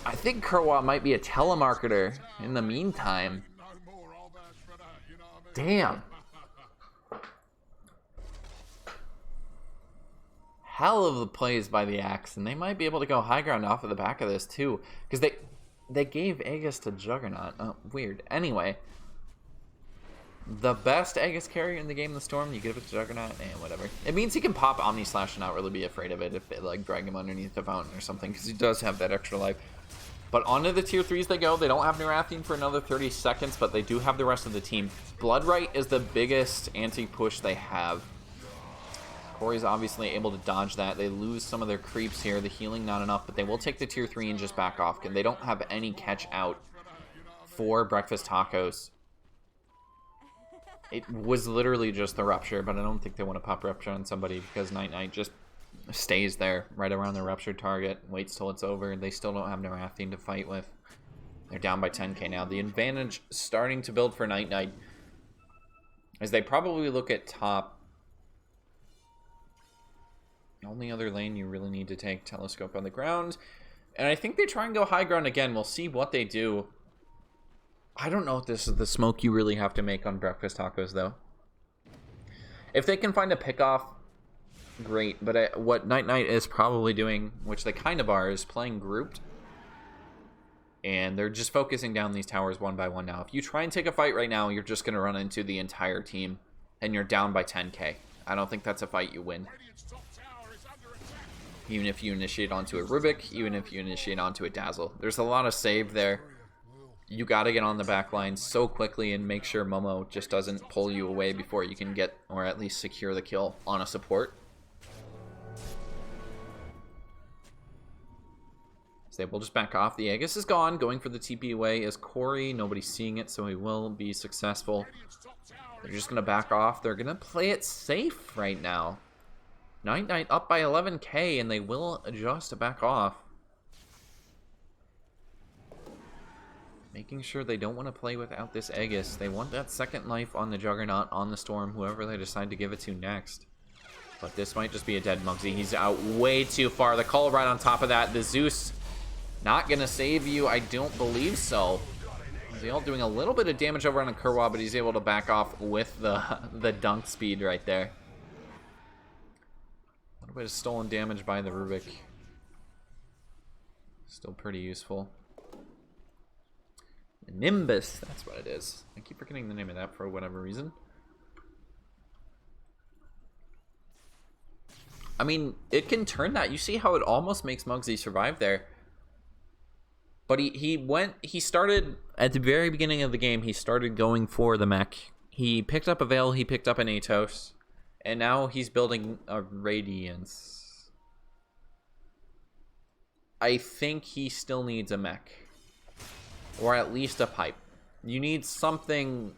I think Kerwa might be a telemarketer in the meantime. Damn. Hell of the plays by the Axe, and they might be able to go high ground off of the back of this too, because they gave Aegis to Juggernaut. Oh, weird. Anyway, the best Aegis carry in the game, the Storm, you give it to Juggernaut, and whatever. It means he can pop Omni Slash and not really be afraid of it if they like drag him underneath the fountain or something, because he does have that extra life. But onto the tier 3s they go. They don't have Naratheen for another 30 seconds, but they do have the rest of the team. Bloodright is the biggest anti-push they have. Corey's obviously able to dodge that. They lose some of their creeps here. The healing not enough, but they will take the tier 3 and just back off, because they don't have any catch out for Breakfast Tacos. It was literally just the Rupture, but I don't think they want to pop Rupture on somebody, because Night just stays there right around the Rupture target, waits till it's over. They still don't have Naratheen to fight with. They're down by 10k now. The advantage starting to build for Night as they probably look at top. Only other lane you really need to take, Telescope on the ground. And I think they try and go high ground again. We'll see what they do. I don't know if this is the smoke you really have to make on Breakfast Tacos, though. If they can find a pick-off, great. But what Night is probably doing, which they kind of are, is playing grouped. And they're just focusing down these towers one by one now. If you try and take a fight right now, you're just going to run into the entire team. And you're down by 10k. I don't think that's a fight you win. Even if you initiate onto a Rubik, even if you initiate onto a Dazzle. There's a lot of save there. You got to get on the back line so quickly and make sure Momo just doesn't pull you away before you can get, or at least secure the kill on a support. So they will just back off. The Aegis is gone. Going for the TP away is Corey. Nobody's seeing it, so he will be successful. They're just going to back off. They're going to play it safe right now. Night up by 11k, and they will adjust to back off. Making sure they don't want to play without this Aegis. They want that second life on the Juggernaut, on the Storm, whoever they decide to give it to next. But this might just be a dead Muggsy. He's out way too far. The call right on top of that. The Zeus not going to save you. I don't believe so. Zeal doing a little bit of damage over on Kerwa, but he's able to back off with the dunk speed right there. A little bit of stolen damage by the Rubik. Still pretty useful. Nimbus, that's what it is. I keep forgetting the name of that for whatever reason. I mean, it can turn that. You see how it almost makes Muggsy survive there. But he started, at the very beginning of the game, he started going for the mech. He picked up a Veil, he picked up an Atos. And now he's building a Radiance. I think he still needs a mech. Or at least a pipe. You need something.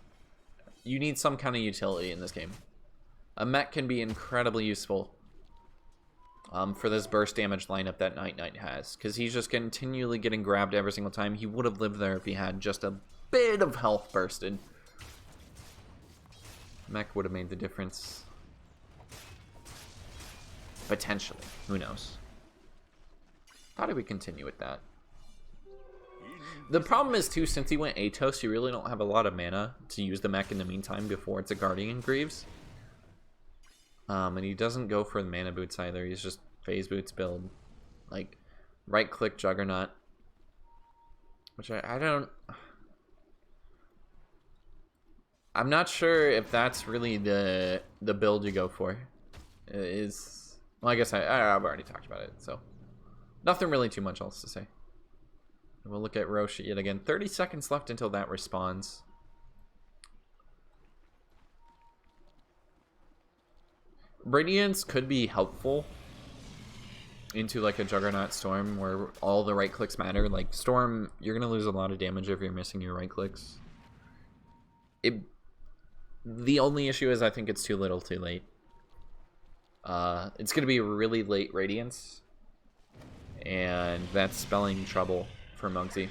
You need some kind of utility in this game. A mech can be incredibly useful for this burst damage lineup that Night has. Because he's just continually getting grabbed every single time. He would have lived there if he had just a bit of health bursted. Mech would have made the difference. Potentially. Who knows? How do we continue with that? The problem is, too, since he went Atos, you really don't have a lot of mana to use the mech in the meantime before it's a Guardian Greaves. And he doesn't go for the mana boots either. He's just phase boots build. Like, right-click Juggernaut. Which I don't... I'm not sure if that's really the build you go for. Well, I guess I've already talked about it, so... Nothing really too much else to say. We'll look at Roche yet again. 30 seconds left until that responds. Radiance could be helpful. into like a Juggernaut Storm where all the right clicks matter. Like Storm, you're gonna lose a lot of damage if you're missing your right clicks. The only issue is I think it's too little too late. It's gonna be really late Radiance, and that's spelling trouble for Muggsy.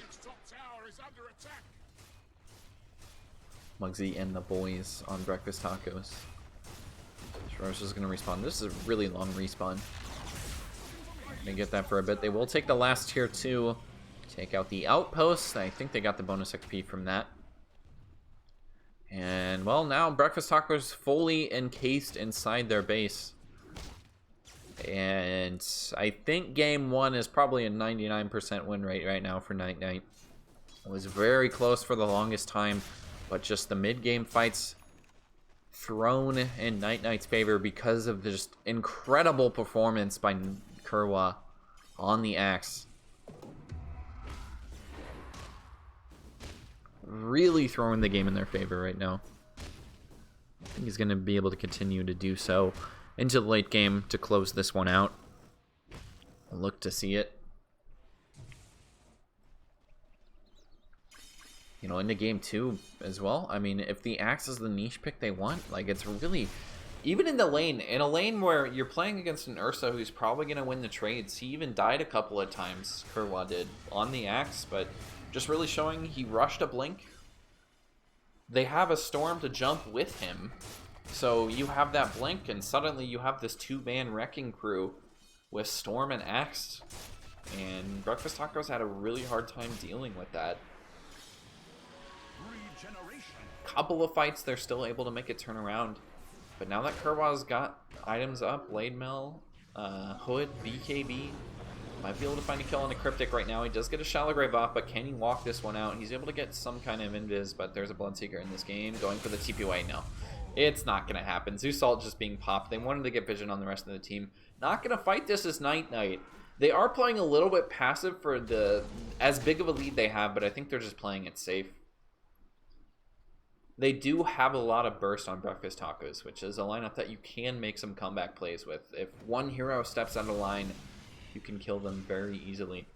Muggsy and the boys on Breakfast Tacos. Roche is going to respawn. This is a really long respawn. They get that for a bit. They will take the last tier 2. Take out the outpost. I think they got the bonus XP from that. And, well, now Breakfast Tacos fully encased inside their base. And I think game 1 is probably a 99% win rate right now for Night Knight. It was very close for the longest time, but just the mid-game fights thrown in Night Knight's favor because of the just incredible performance by Kerwa on the axe. Really throwing the game in their favor right now. I think he's going to be able to continue to do so into the late game to close this one out. I'll look to see it. You know, into game 2 as well. I mean, if the axe is the niche pick they want, like, it's really... Even in a lane where you're playing against an Ursa who's probably going to win the trades. He even died a couple of times, Kerwa did, on the axe, but just really showing he rushed a blink. They have a Storm to jump with him, so you have that blink, and suddenly you have this 2-man wrecking crew with Storm and axe, and Breakfast Tacos had a really hard time dealing with that. Couple of fights, they're still able to make it turn around. But now that Kerwa's got items up, Blade Mill, Hood, BKB, might be able to find a kill on the Cryptic right now. He does get a Shallow Grave off, but can he walk this one out? He's able to get some kind of invis, but there's a Bloodseeker in this game. Going for the TPY, no. It's not going to happen. Zeus Salt just being popped. They wanted to get vision on the rest of the team. Not going to fight this as Night Knight. They are playing a little bit passive for the as big of a lead they have, but I think they're just playing it safe. They do have a lot of burst on Breakfast Tacos, which is a lineup that you can make some comeback plays with. If one hero steps out of line, you can kill them very easily.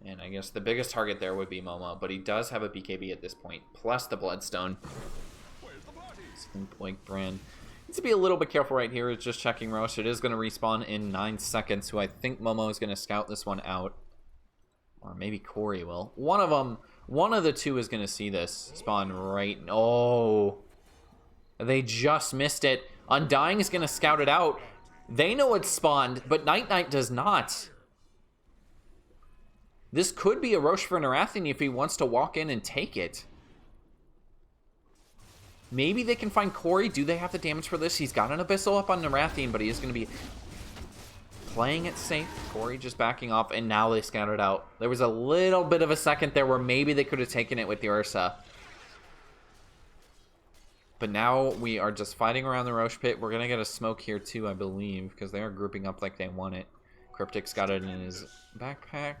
And I guess the biggest target there would be Momo, but he does have a BKB at this point, plus the Bloodstone. Like Brand needs to be a little bit careful right here. It's just checking Roche. It is going to respawn in 9 seconds, so I think Momo is going to scout this one out. Or maybe Corey will. One of the two is going to see this spawn right. Oh, they just missed it. Undying is going to scout it out. They know it's spawned, but Night Knight does not. This could be a Roche for Naratheen if he wants to walk in and take it. Maybe they can find Corey. Do they have the damage for this? He's got an Abyssal up on Naratheen, but he is going to be playing it safe. Corey just backing off, and now they scouted out. There was a little bit of a second there where maybe they could have taken it with the Ursa. But now we are just fighting around the Roche pit. We're going to get a smoke here too, I believe, because they are grouping up like they want it. Cryptic's got it in his backpack.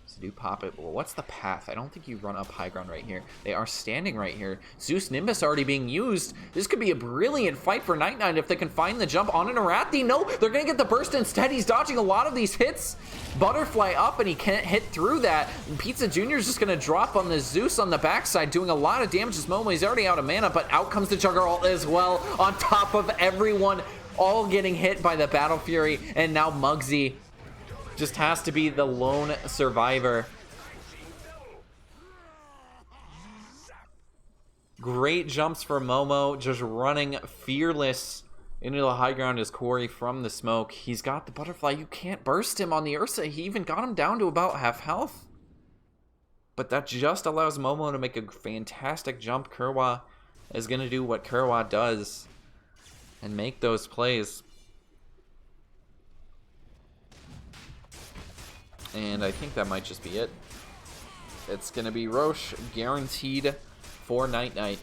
So do pop it. Well, what's the path? I don't think you run up high ground right here. They are standing right here. Zeus Nimbus already being used. This could be a brilliant fight for Night Knight if they can find the jump on an Naratheen. No, they're going to get the burst instead. He's dodging a lot of these hits. Butterfly up, and he can't hit through that. And Pizza Jr. is just going to drop on the Zeus on the backside, doing a lot of damage this moment. He's already out of mana, but out comes the Juggernaut as well, on top of everyone, all getting hit by the Battle Fury. And now Muggsy just has to be the lone survivor. Great jumps for Momo, just running fearless into the high ground as Corey from the smoke. He's got the butterfly. You can't burst him on the Ursa. He even got him down to about half health. But that just allows Momo to make a fantastic jump. Kerwa is going to do what Kerwa does and make those plays. And I think that might just be it. It's going to be Roche guaranteed for Night Knight.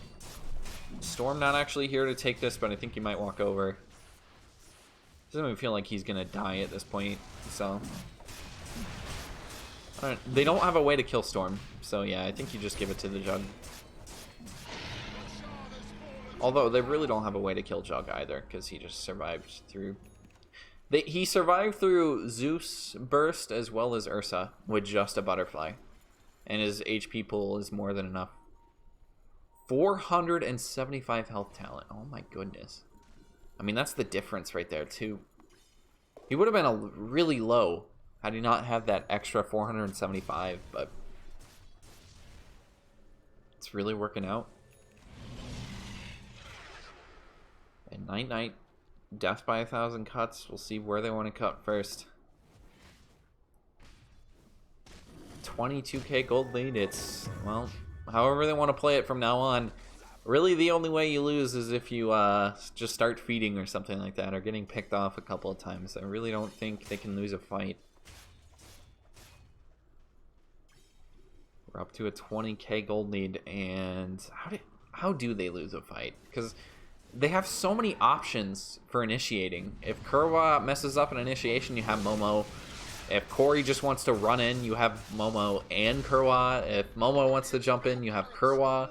Storm not actually here to take this, but I think he might walk over. Doesn't even feel like he's going to die at this point, so. They don't have a way to kill Storm, so yeah, I think you just give it to the Jug. Although they really don't have a way to kill Jug either, because he just survived through He survived through Zeus Burst as well as Ursa with just a butterfly. And his HP pool is more than enough. 475 health talent. Oh my goodness. I mean, that's the difference right there, too. He would have been really low had he not had that extra 475, but it's really working out. And Night, death by 1,000 cuts. We'll see where they want to cut first. 22k gold lead. It's, well, however they want to play it from now on. Really, the only way you lose is if you just start feeding or something like that, or getting picked off a couple of times. I really don't think they can lose a fight. We're up to a 20k gold lead, and how do they lose a fight? Because they have so many options for initiating. If Kurwa messes up an initiation, you have Momo. If Corey just wants to run in, you have Momo and Kurwa. If Momo wants to jump in, you have Kurwa.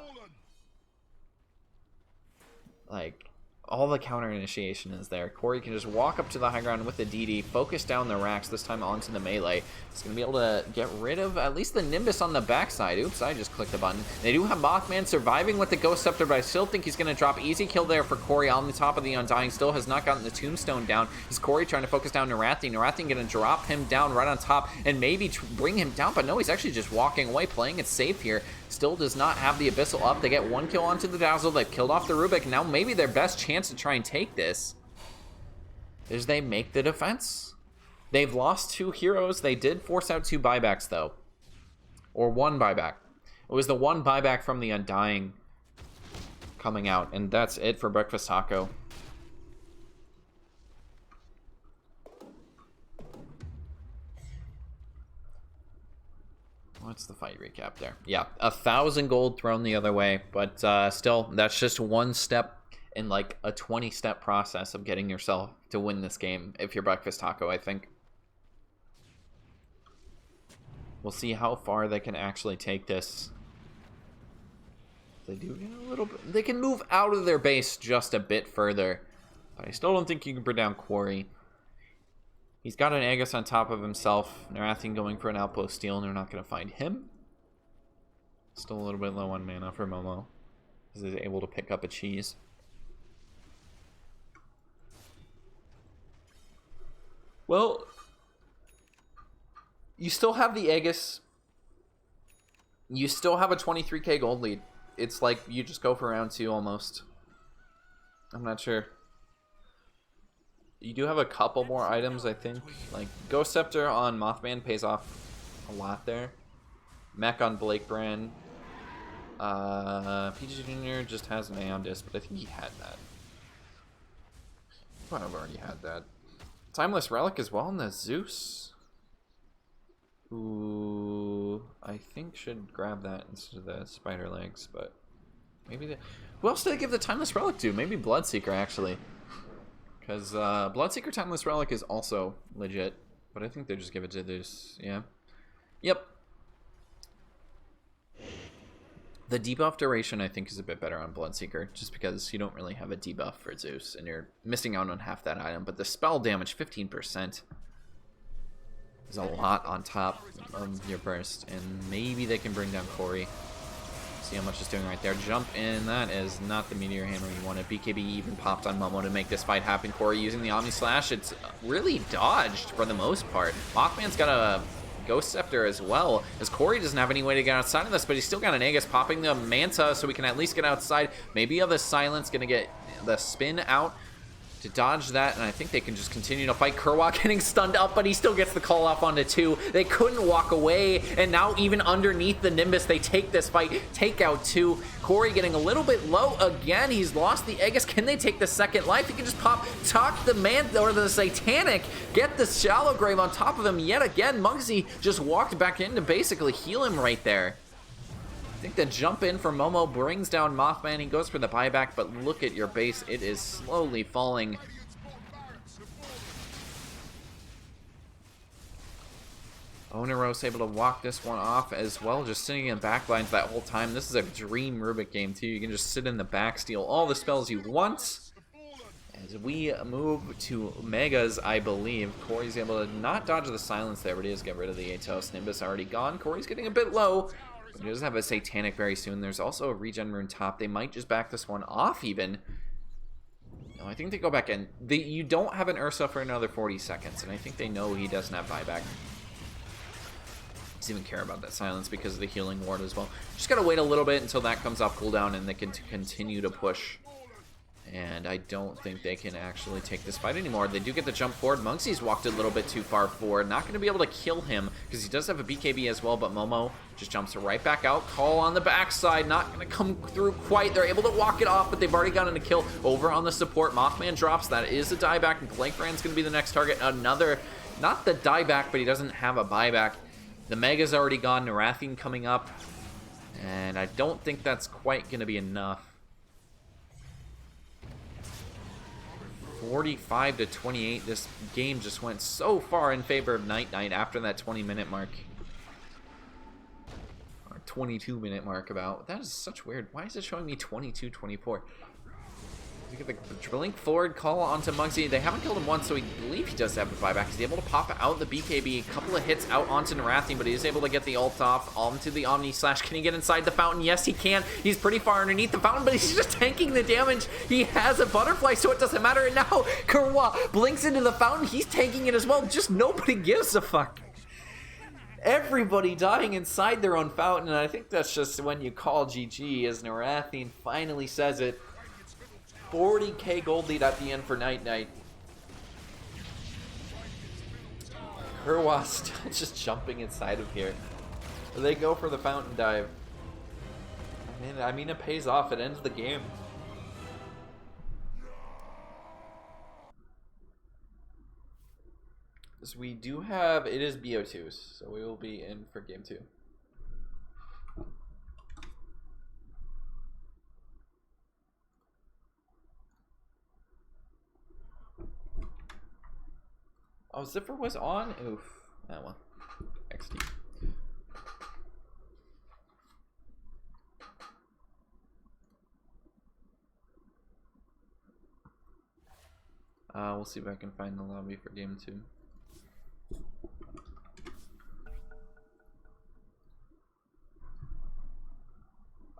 Like, all the counter initiation is there. Corey can just walk up to the high ground with the DD, focus down the racks, this time onto the melee. He's going to be able to get rid of at least the Nimbus on the backside. Oops, I just clicked the button. They do have Mothman surviving with the Ghost Scepter, but I still think he's going to drop easy kill there for Corey on the top of the Undying. Still has not gotten the Tombstone down. Is Corey trying to focus down Naratheen. Naratheen going to drop him down right on top and maybe bring him down, but no, he's actually just walking away, playing it safe here. Still does not have the Abyssal up. They get one kill onto the Dazzle. They've killed off the Rubik. Now maybe their best chance to try and take this is they make the defense. They've lost 2 heroes. They did force out 2 buybacks, though. Or 1 buyback. It was the 1 buyback from the Undying coming out. And that's it for Breakfast Taco. What's the fight recap there? Yeah, 1,000 gold thrown the other way, but still, that's just 1 step in like a 20-step process of getting yourself to win this game if you're Breakfast Taco, I think. We'll see how far they can actually take this. They do get a little bit. They can move out of their base just a bit further, but I still don't think you can bring down Quarry. He's got an Aegis on top of himself. Naratheen going for an Outpost Steal, and they're not going to find him. Still a little bit low on mana for Momo, because he's able to pick up a cheese. Well, you still have the Aegis. You still have a 23k gold lead. It's like you just go for round 2 almost. I'm not sure. You do have a couple more items, I think. Like, Ghost Scepter on Mothman pays off a lot there. Mech on Blake Brand. PG Jr. just has an Aeon Disc, but I think he had that. I might have already had that. Timeless Relic as well in the Zeus. Who I think should grab that instead of the Spider Legs, but maybe the... Who else did they give the Timeless Relic to? Maybe Bloodseeker, actually. Because Bloodseeker Timeless Relic is also legit, but I think they just give it to this, yeah. Yep. The debuff duration, I think, is a bit better on Bloodseeker, just because you don't really have a debuff for Zeus, and you're missing out on half that item. But the spell damage, 15%, is a lot on top of your burst, and maybe they can bring down Corey. See how much it's doing right there. Jump in. That is not the Meteor Hammer you wanted. BKB even popped on Momo to make this fight happen. Corey using the Omni Slash. It's really dodged for the most part. Mothman's got a Ghost Scepter as well, as Corey doesn't have any way to get outside of this, but he's still got an Aegis popping the Manta so we can at least get outside. Maybe other Silence going to get the spin out to dodge that, and I think they can just continue to fight. Kurwa getting stunned up, but he still gets the call off onto 2. They couldn't walk away, and now even underneath the Nimbus, they take this fight, take out 2. Corey getting a little bit low again. He's lost the Aegis. Can they take the second life? He can just pop, talk the man, or the Satanic, get the Shallow Grave on top of him yet again. Muggsy just walked back in to basically heal him right there. I think the jump in for Momo brings down Mothman. He goes for the buyback, but look at your base. It is slowly falling. Oneros able to walk this one off as well, just sitting in backlines that whole time. This is a dream Rubik game, too. You can just sit in the back, steal all the spells you want, As we move to Megas, I believe. Corey's able to not dodge the silence there, but he does get rid of the Atos. Nimbus already gone. Corey's getting a bit low. But he does have a Satanic very soon. There's also a regen rune top. They might just back this one off even. No, I think they go back in. You don't have an Ursa for another 40 seconds, and I think they know he doesn't have buyback. Doesn't even care about that silence because of the healing ward as well. Just gotta wait a little bit until that comes off cooldown and they can continue to push. And I don't think they can actually take this fight anymore. They do get the jump forward. Munksy's walked a little bit too far forward. Not going to be able to kill him because he does have a BKB as well, but Momo just jumps right back out. Call on the backside. Not going to come through quite. They're able to walk it off, but they've already gotten a kill over on the support. Mothman drops. That is a dieback, and Plankran's going to be the next target. Another, not the dieback, but he doesn't have a buyback. The Mega's already gone. Naratheen coming up, and I don't think that's quite going to be enough. 45 to 28. This game just went so far in favor of Night Knight after that 20-minute mark. Or 22-minute mark about. That is such weird. Why is it showing me 22-24? You get the drilling forward call onto Muggsy. They haven't killed him once, so we believe he does have a buyback. He's able to pop out the BKB. A couple of hits out onto Naratheen, but he is able to get the ult off onto the Omni Slash. Can he get inside the fountain? Yes, he can. He's pretty far underneath the fountain, but he's just tanking the damage. He has a butterfly, so it doesn't matter. And now Kurwa blinks into the fountain. He's tanking it as well. Just nobody gives a fuck. Everybody dying inside their own fountain, and I think that's just when you call GG, as Naratheen finally says it. 40k gold lead at the end for Night Knight. Kurwa still just jumping inside of here. They go for the fountain dive. I mean, it pays off. It ends the game. So we do have, it is BO2s, so we will be in for game 2. Oh, Zipper was on? Oof. That one. XD. We'll see if I can find the lobby for game 2.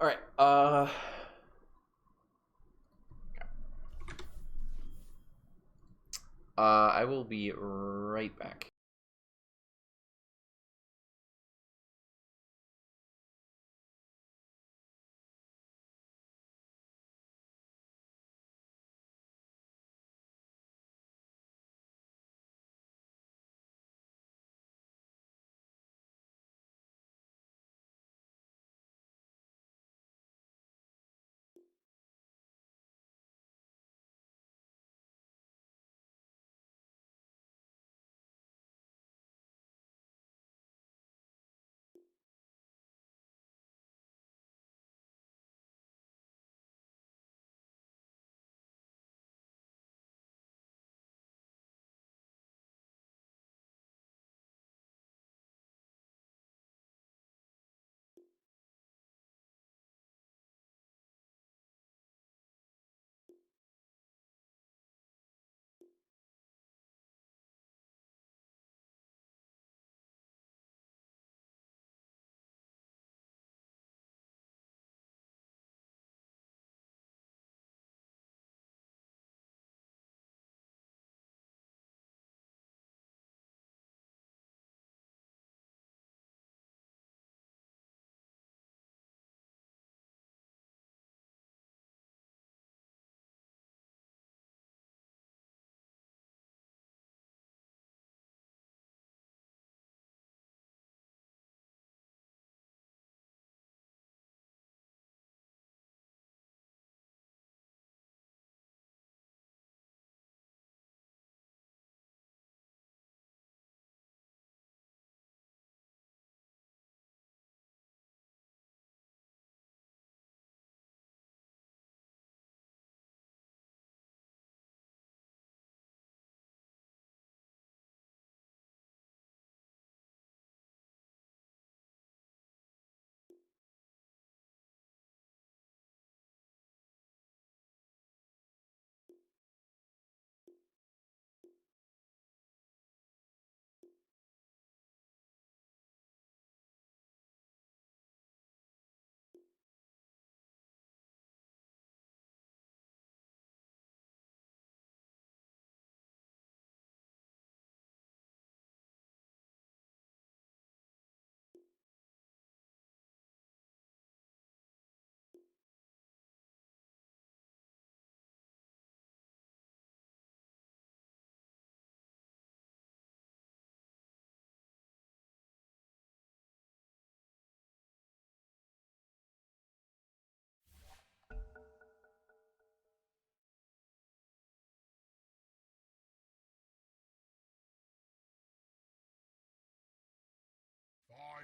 Alright, I will be right back.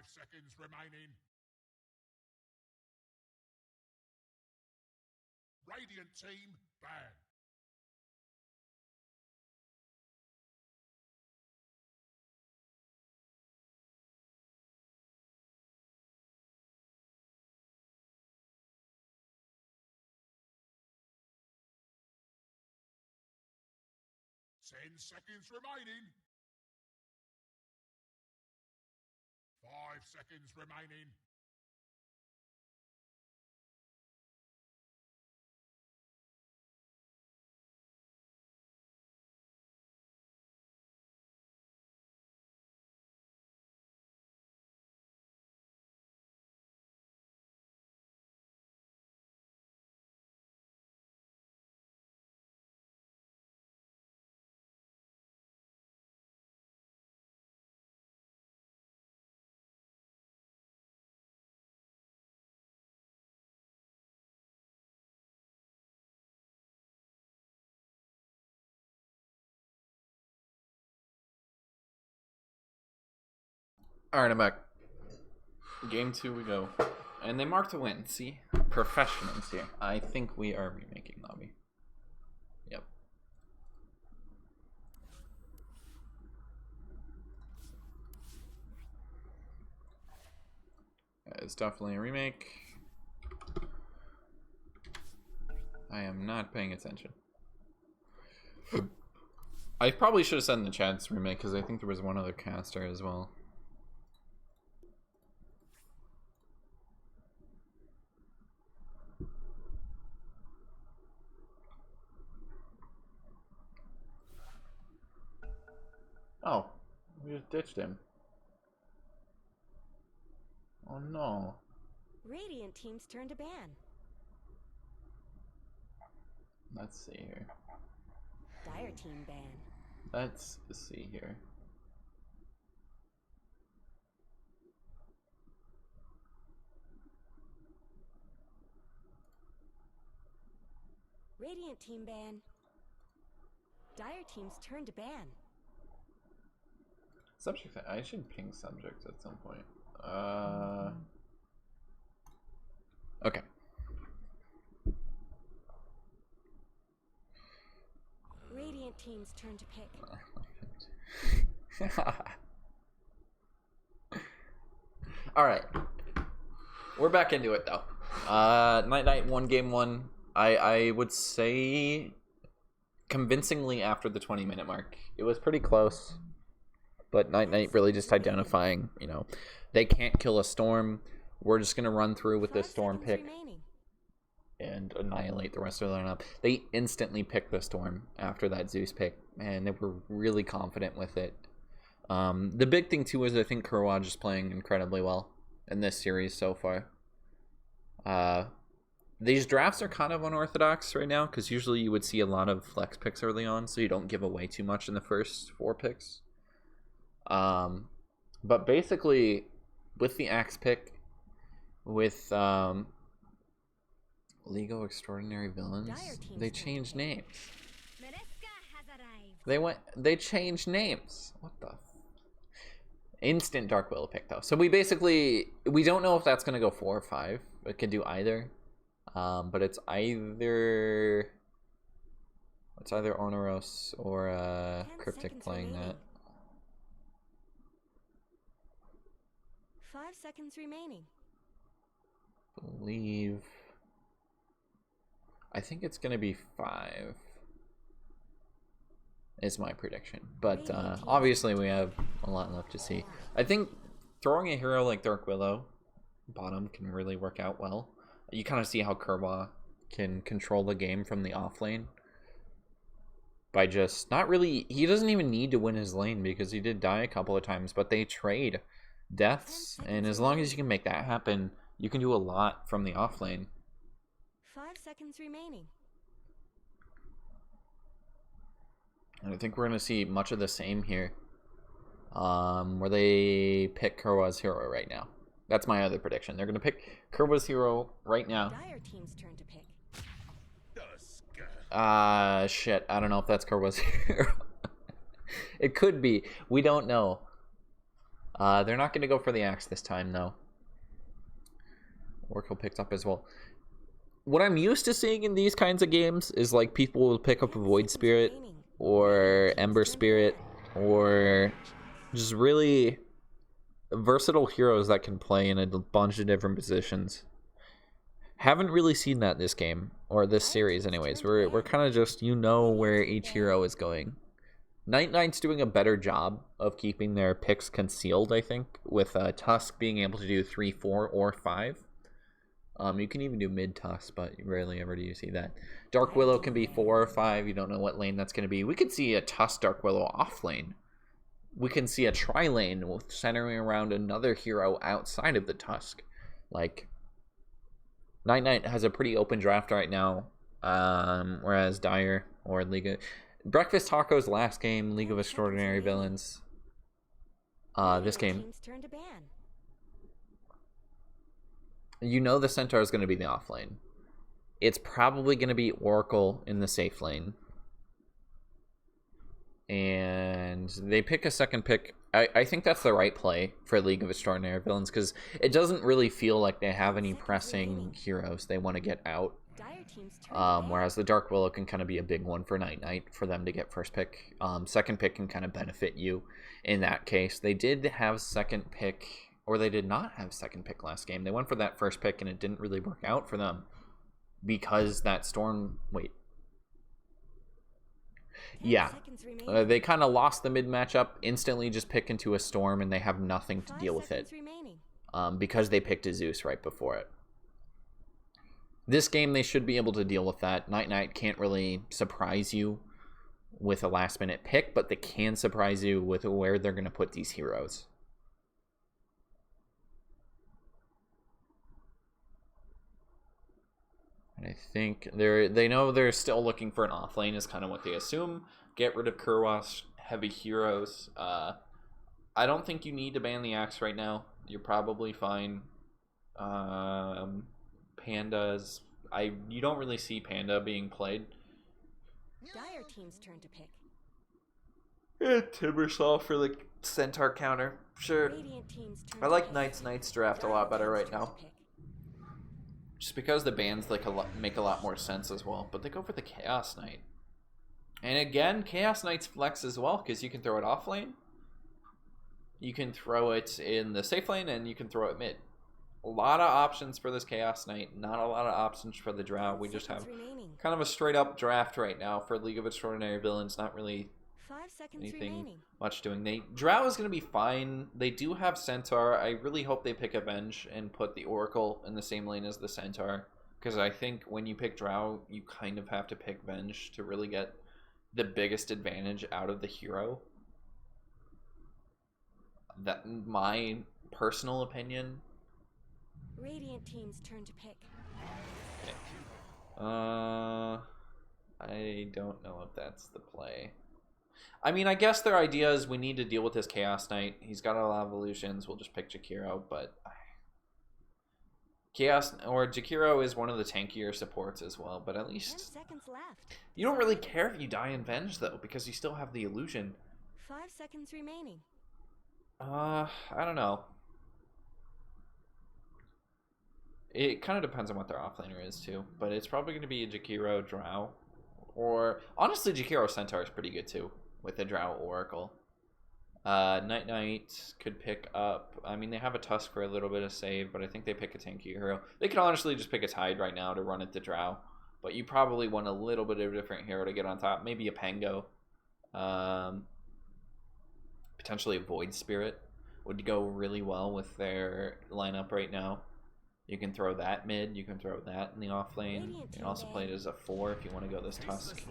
seconds remaining. Radiant team ban. Ten seconds remaining. 5 seconds remaining. Alright, I'm back. Game 2 we go. And they marked a win. See? Professionals here. I think we are remaking lobby. Yep. It's definitely a remake. I am not paying attention. I probably should have said in the chat it's remake because I think there was one other caster as well. Oh, we just ditched him. Oh no. Radiant team's turn to ban. Let's see here. Dire team ban. Let's see here. Radiant team ban. Dire team's turn to ban. Subject, I should ping subject at some point. Okay. Radiant team's turn to pick. Alright. We're back into it though. Night won game 1. I would say convincingly after the 20-minute mark. It was pretty close. But Night really just identifying, you know, they can't kill a storm. We're just gonna run through with this storm pick and annihilate the rest of the lineup. They instantly picked the storm after that Zeus pick, and they were really confident with it. The big thing too is I think Kurwaj is playing incredibly well in this series so far. These drafts are kind of unorthodox right now because usually you would see a lot of flex picks early on, so you don't give away too much in the first 4 picks. But basically, with the Axe pick, with Lego Extraordinary Villains, they changed names. They changed names. What the? Instant Dark Willow pick though. So we don't know if that's gonna go 4 or 5. It could do either. But it's either Oneros or Cryptic playing that. 5 seconds remaining. I think it's gonna be 5 is my prediction, but obviously we have a lot left to see. I think throwing a hero like Dark Willow bottom can really work out well. You kind of see how Kerwa can control the game from the off lane by just he doesn't even need to win his lane because he did die a couple of times, but they trade deaths, and as long as you can make that happen, you can do a lot from the off lane. 5 seconds remaining. And I think we're going to see much of the same here, where they pick Kerwa's hero right now. That's my other prediction. They're going to pick Kerwa's hero right now. Dire team's turn to pick. Shit. I don't know if that's Kerwa's hero. It could be. We don't know. They're not going to go for the axe this time, though. Oracle picked up as well. What I'm used to seeing in these kinds of games is like people will pick up a Void Spirit or Ember Spirit or just really versatile heroes that can play in a bunch of different positions. Haven't really seen that this game, or this series anyways. We're kind of just, you know where each hero is going. Night Knight's doing a better job of keeping their picks concealed, I think, with Tusk being able to do 3, 4, or 5. You can even do mid-Tusk, but rarely ever do you see that. Dark Willow can be 4 or 5. You don't know what lane that's going to be. We could see a Tusk Dark Willow off lane. We can see a tri-lane centering around another hero outside of the Tusk. Like, Night Knight has a pretty open draft right now, whereas Dire or League of... Breakfast Taco's last game, League of Extraordinary Villains. This game. You know the Centaur is going to be the off lane. It's probably going to be Oracle in the safe lane. And they pick a second pick. I think that's the right play for League of Extraordinary Villains, because it doesn't really feel like they have any pressing heroes they want to get out. Whereas the Dark Willow can kind of be a big one for Night Knight for them to get first pick. Second pick can kind of benefit you in that case. They did have second pick, or they did not have second pick last game. They went for that first pick and it didn't really work out for them because that Storm... Wait. Yeah. They kind of lost the mid matchup, instantly just pick into a Storm and they have nothing to deal with it. Because they picked a Zeus right before it. This game, they should be able to deal with that. Night Knight can't really surprise you with a last-minute pick, but they can surprise you with where they're going to put these heroes. And I think they know they're still looking for an offlane is kind of what they assume. Get rid of Kurwa's heavy heroes. I don't think you need to ban the axe right now. You're probably fine. Pandas, you don't really see Panda being played. Dire team's turn to pick. Yeah, Timbersaw for the Centaur counter. Sure. I like Knight's draft a lot better right now. Just because the bans make a lot more sense as well. But they go for the Chaos Knight. And again, Chaos Knight's flex as well, because you can throw it off lane. You can throw it in the safe lane, and you can throw it mid. A lot of options for this Chaos Knight, not a lot of options for the Drow. We just have kind of a straight up draft right now for League of Extraordinary Villains, not really anything much doing. Drow is going to be fine. They do have Centaur. I really hope they pick Avenge and put the Oracle in the same lane as the Centaur, because I think when you pick Drow, you kind of have to pick Venge to really get the biggest advantage out of the hero. That my personal opinion. Radiant team's turn to pick. Okay. I don't know if that's the play. I mean, I guess their idea is we need to deal with this Chaos Knight. He's got a lot of evolutions. We'll just pick Jakiro, but Jakiro is one of the tankier supports as well, but at least 10 seconds left. You don't really care if you die in Venge though, because you still have the illusion. 5 seconds remaining. I don't know. It kind of depends on what their offlaner is too, but it's probably going to be a Jakiro Drow, or honestly Jakiro Centaur is pretty good too with the Drow Oracle. Night Knight could pick up. I mean, they have a Tusk for a little bit of save, but I think they pick a tanky hero. They could honestly just pick a Tide right now to run at the Drow, but you probably want a little bit of a different hero to get on top. Maybe a Pango. Potentially a Void Spirit would go really well with their lineup right now. You can throw that mid, you can throw that in the off lane. You can also play it as a 4 if you want to go this Tusk.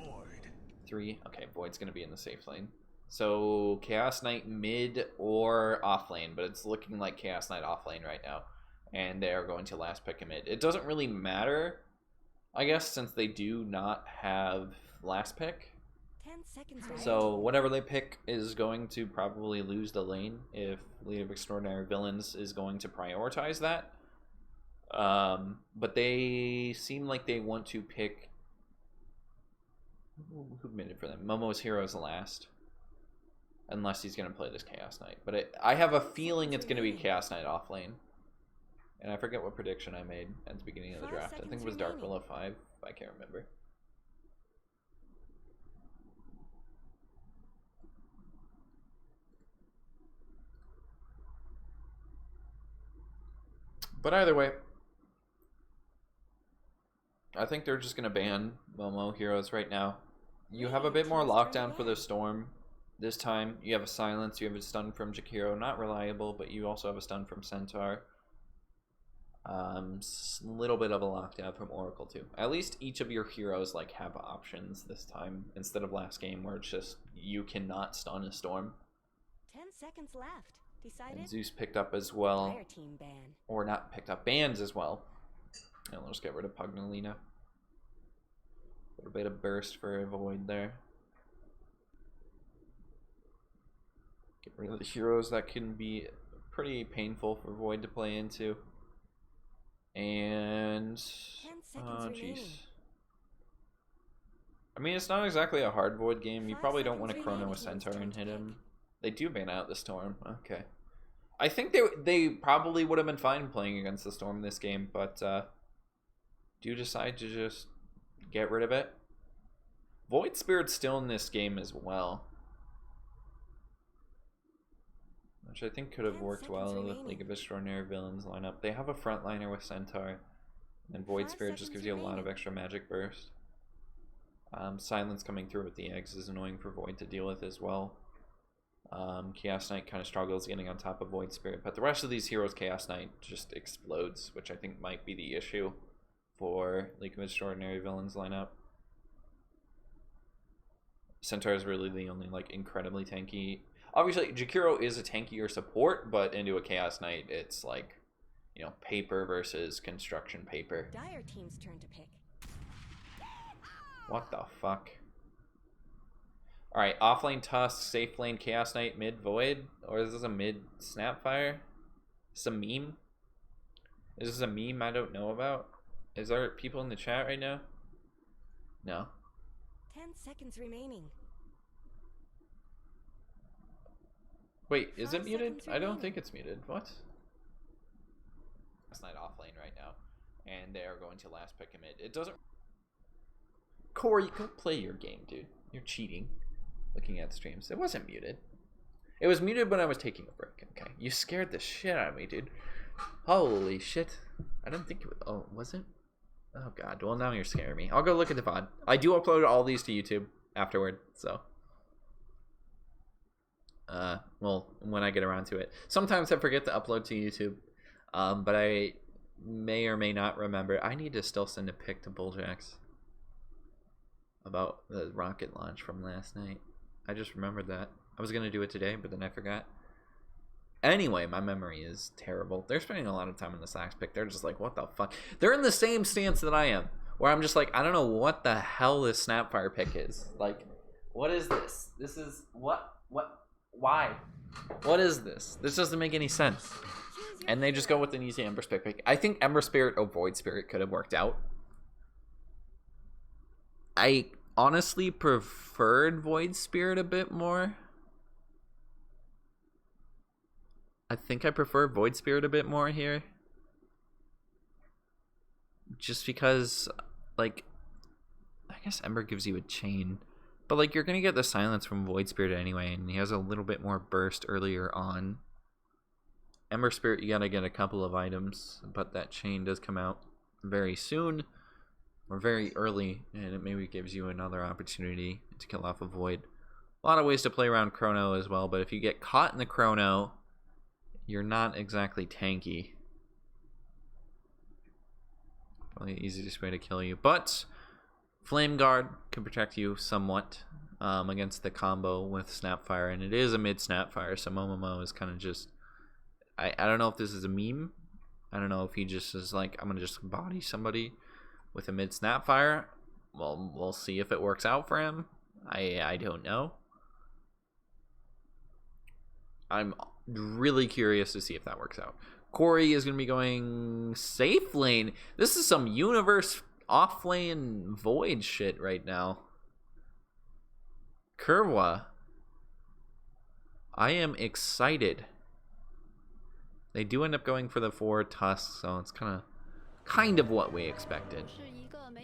3. Okay, Void's going to be in the safe lane. So Chaos Knight mid or off lane, but it's looking like Chaos Knight off lane right now. And they are going to last pick a mid. It doesn't really matter, I guess, since they do not have last pick. 10 seconds right. So whatever they pick is going to probably lose the lane if League of Extraordinary Villains is going to prioritize that. But they seem like they want to pick... Who made it for them? Momo's Heroes last. Unless he's going to play this Chaos Knight. But I have a feeling it's going to be Chaos Knight off lane. And I forget what prediction I made at the beginning of the draft. I think it was Dark Below 5. I can't remember. But either way, I think they're just going to ban Momo heroes right now. You have a bit more lockdown for the Storm. This time, you have a silence, you have a stun from Jakiro, not reliable, but you also have a stun from Centaur. Little bit of a lockdown from Oracle too. At least each of your heroes like have options this time, instead of last game where it's just you cannot stun a Storm. 10 seconds left. Decided? And Zeus picked up as well. Fire team ban. Or not picked up, bans as well. And let's get rid of Pugnalina. A little bit of burst for a Void there. Get rid of the heroes that can be pretty painful for Void to play into. And 10 seconds remaining. I mean, it's not exactly a hard Void game. You 5 probably don't want to seconds Chrono remaining. with Centaur Turn and to hit pick. him. They do ban out the Storm. Okay. I think they probably would have been fine playing against the Storm this game, but do you decide to just get rid of it? Void Spirit's still in this game as well, which I think could have 10 worked well seconds with remaining. League of Extraordinary Villains lineup. They have a frontliner with Centaur, and Void 5 Spirit just seconds gives you a lot of remaining. extra magic burst. Silence coming through with the eggs is annoying for Void to deal with as well. Chaos Knight kind of struggles getting on top of Void Spirit, but the rest of these heroes, Chaos Knight just explodes, which I think might be the issue for League of Extraordinary Villains lineup. Centaur is really the only like incredibly tanky. Obviously, Jakiro is a tankier support, but into a Chaos Knight, it's like, you know, paper versus construction paper. Dire team's turn to pick. What the fuck? Alright, offlane Tusk, safe lane Chaos Knight, mid Void? Or is this a mid Snapfire? Is this a meme? Is this a meme I don't know about? Is there people in the chat right now? No. 10 seconds remaining. Wait, is 5 it muted? seconds I don't remaining. think it's muted. What? Chaos Knight offlane right now. And they are going to last pick him mid. It doesn't... Corey, go play your game, dude. You're cheating. Looking at streams. It wasn't muted. It was muted when I was taking a break. Okay. You scared the shit out of me, dude. Holy shit. I didn't think it was... Oh, was it? Oh, God. Well, now you're scaring me. I'll go look at the VOD. I do upload all these to YouTube afterward, so... well, when I get around to it. Sometimes I forget to upload to YouTube, but I may or may not remember. I need to still send a pic to Bulljax about the rocket launch from last night. I just remembered that. I was going to do it today, but then I forgot. Anyway, my memory is terrible. They're spending a lot of time in the Slacks pick. They're just like, what the fuck? They're in the same stance that I am, where I'm just like, I don't know what the hell this Snapfire pick is. Like, what is this? This is, what, why? What is this? This doesn't make any sense. And they just go with an easy Ember Spirit pick. I think Ember Spirit or Void Spirit could have worked out. I honestly preferred Void Spirit a bit more. I think I prefer Void Spirit a bit more here. Just because, like, I guess Ember gives you a chain. But, like, you're going to get the silence from Void Spirit anyway, and he has a little bit more burst earlier on. Ember Spirit, you got to get a couple of items, but that chain does come out very soon. Or very early, and it maybe gives you another opportunity to kill off a Void. A lot of ways to play around Chrono as well, but if you get caught in the Chrono, you're not exactly tanky. Probably the easiest way to kill you. But Flame Guard can protect you somewhat against the combo with Snapfire, and it is a mid Snapfire, so Momomo is kind of just... I don't know if this is a meme. I don't know if he just is like, I'm going to just body somebody with a mid Snapfire. Well, we'll see if it works out for him. I don't know. I'm really curious to see if that works out. Corey is going to be going safe lane. This is some universe off lane Void shit right now. Curva. I am excited. They do end up going for the 4 tusks, so it's kind of what we expected.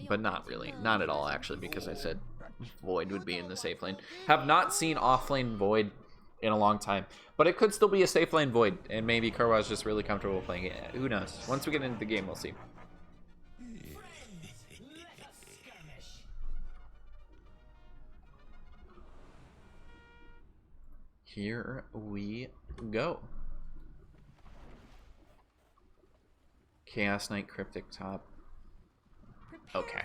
But not really. Not at all, actually, because I said Void would be in the safe lane. Have not seen offlane Void in a long time. But it could still be a safe lane Void, and maybe Kurwa's just really comfortable playing it. Who knows? Once we get into the game, we'll see. Here we go. Chaos Knight Cryptic top. Okay.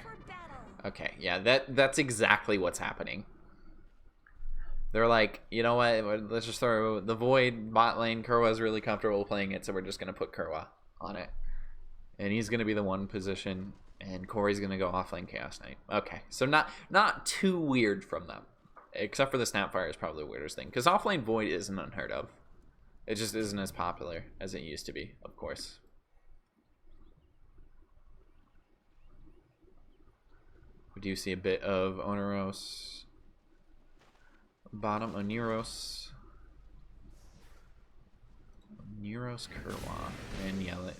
Okay, yeah, that's exactly what's happening. They're like, you know what, let's just throw the Void bot lane. Kurwa's really comfortable playing it, so we're just going to put Kurwa on it. And he's going to be the one position, and Corey's going to go offlane Chaos Knight. Okay, so not too weird from them. Except for the Snapfire is probably the weirdest thing. Because offlane Void isn't unheard of. It just isn't as popular as it used to be, of course. We do see a bit of Oneros. Bottom Oneros. Oneros Kurwa. And yell it.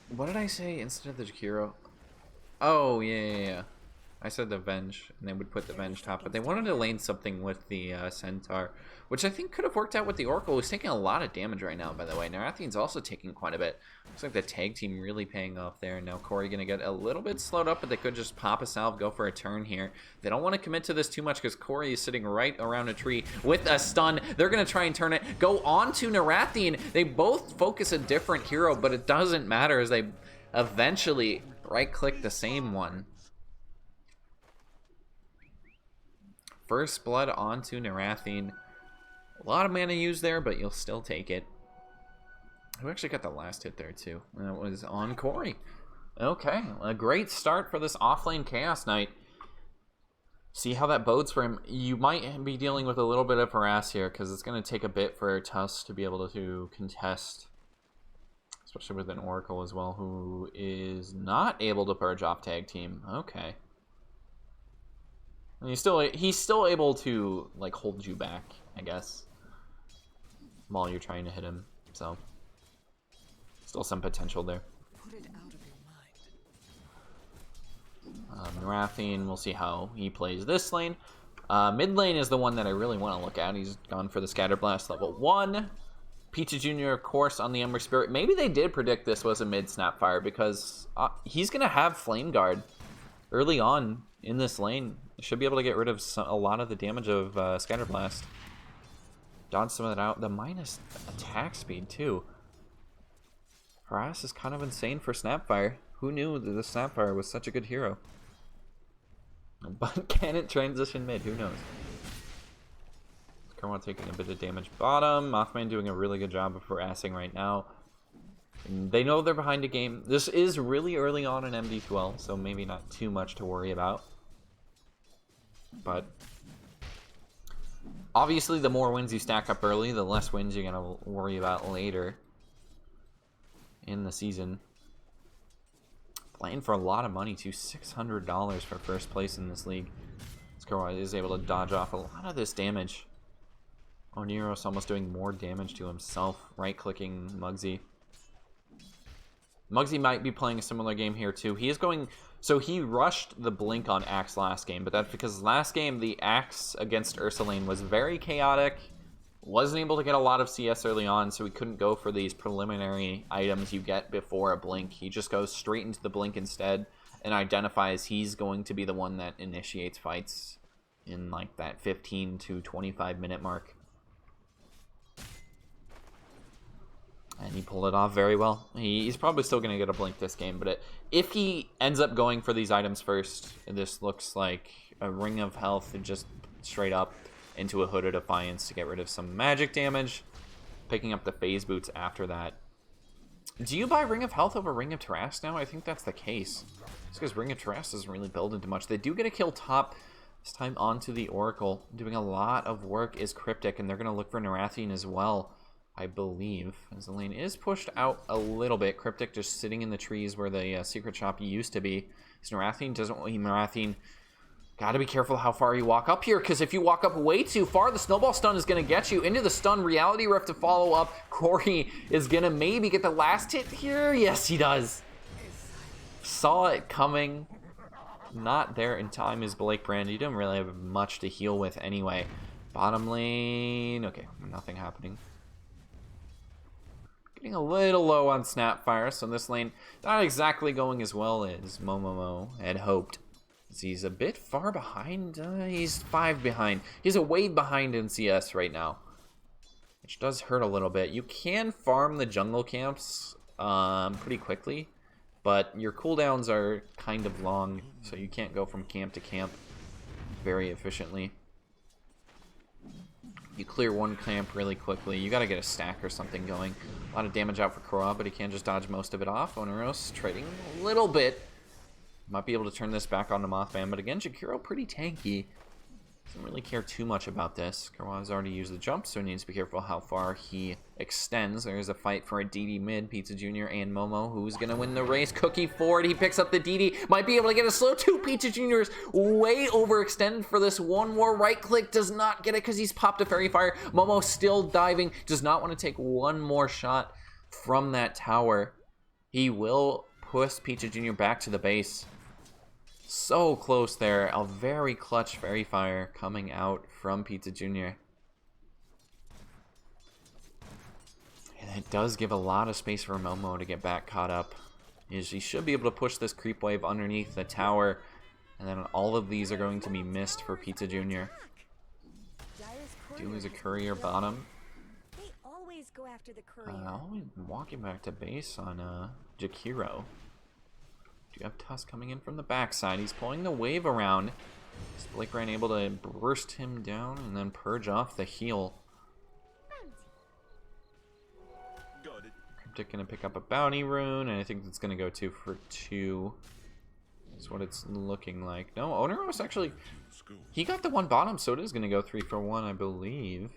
What did I say instead of the Jakiro? Oh, yeah. I said the Venge, and they would put the Venge top, but they wanted to lane something with the Centaur, which I think could have worked out with the Oracle, who's taking a lot of damage right now, by the way. Naratheen's also taking quite a bit. Looks like the tag team really paying off there. Now Corey going to get a little bit slowed up, but they could just pop a salve, go for a turn here. They don't want to commit to this too much because Corey is sitting right around a tree with a stun. They're going to try and turn it, go on to Naratheen. They both focus a different hero, but it doesn't matter as they eventually right-click the same one. First blood onto Naratheen. A lot of mana used there, but you'll still take it. Who actually got the last hit there, too? That was on Corey. Okay, a great start for this offlane Chaos Knight. See how that bodes for him. You might be dealing with a little bit of harass here, because it's going to take a bit for Tusk to be able to contest. Especially with an Oracle as well, who is not able to purge off tag team. Okay. And he's still able to like hold you back, I guess, while you're trying to hit him. So still some potential there. Put it out of your mind. Naratheen, we'll see how he plays this lane. Mid lane is the one that I really want to look at. He's gone for the Scatter Blast level 1. Pizza Jr., of course, on the Ember Spirit. Maybe they did predict this was a mid Snapfire because he's going to have Flame Guard early on in this lane. Should be able to get rid of a lot of the damage of Scatter Blast. Dodge some of that out. The minus attack speed, too. Harass is kind of insane for Snapfire. Who knew that the Snapfire was such a good hero? But can it transition mid? Who knows? Kurwa taking a bit of damage bottom. Mothman doing a really good job of harassing right now. And they know they're behind a game. This is really early on in MD2L, so maybe not too much to worry about. But obviously the more wins you stack up early, the less wins you're going to worry about later in the season. Playing for a lot of money too, $600 for first place in this league. Kurwa is able to dodge off a lot of this damage. Oneros almost doing more damage to himself, right-clicking Muggsy. Muggsy might be playing a similar game here too. He is going... So he rushed the Blink on Axe last game, but that's because last game the Axe against Ursulane was very chaotic. Wasn't able to get a lot of CS early on, so he couldn't go for these preliminary items you get before a Blink. He just goes straight into the Blink instead and identifies he's going to be the one that initiates fights in like that 15 to 25 minute mark. And he pulled it off very well. He's probably still going to get a Blink this game, but if he ends up going for these items first, this looks like a Ring of Health and just straight up into a Hood of Defiance to get rid of some magic damage, picking up the Phase Boots after that. Do you buy Ring of Health over Ring of Tarrasque now? I think that's the case. It's because Ring of Tarrasque doesn't really build into much. They do get a kill top, this time onto the Oracle. Doing a lot of work is Cryptic, and they're going to look for Naratheen as well, I believe, as the lane is pushed out a little bit. Cryptic just sitting in the trees where the secret shop used to be. Naratheen doesn't... Naratheen Gotta be careful how far you walk up here, because if you walk up way too far, the snowball stun is going to get you into the stun. Reality Rift to follow up. Corey is going to maybe get the last hit here. Yes, he does. Saw it coming. Not there in time is Blake Brand. You don't really have much to heal with anyway. Bottom lane. Okay, nothing happening. Getting a little low on Snapfire, so this lane not exactly going as well as Momomo had hoped. He's a bit far behind. He's 5 behind. He's a wave behind in CS right now, which does hurt a little bit. You can farm the jungle camps pretty quickly, but your cooldowns are kind of long, so you can't go from camp to camp very efficiently. You clear one camp really quickly. You got to get a stack or something going. A lot of damage out for Korra, but he can just dodge most of it off. Oneros trading a little bit. Might be able to turn this back onto Mothman, but again, Jakiro pretty tanky. Doesn't really care too much about this. Korra's already used the jump, so he needs to be careful how far he extends. There's a fight for a DD mid. Pizza Jr. and Momo. Who's going to win the race? Cookie forward. He picks up the DD. Might be able to get a slow 2. Pizza Jr. is way overextended for this. One more right click. Does not get it because he's popped a Fairy Fire. Momo still diving. Does not want to take one more shot from that tower. He will push Pizza Jr. back to the base. So close there. A very clutch Fairy Fire coming out from Pizza Jr. And it does give a lot of space for Momo to get back caught up. He should be able to push this creep wave underneath the tower. And then all of these are going to be missed for Pizza Jr. Do lose a courier bottom. They always go after the courier. Always walking back to base on Jakiro. You have Tusk coming in from the backside. He's pulling the wave around. Is Blake Ryan able to burst him down and then purge off the heal? Cryptic going to pick up a bounty rune, and I think it's going to go 2 for 2. That's what it's looking like. No, Oneros actually, he got the one bottom, so it is going to go 3 for 1, I believe.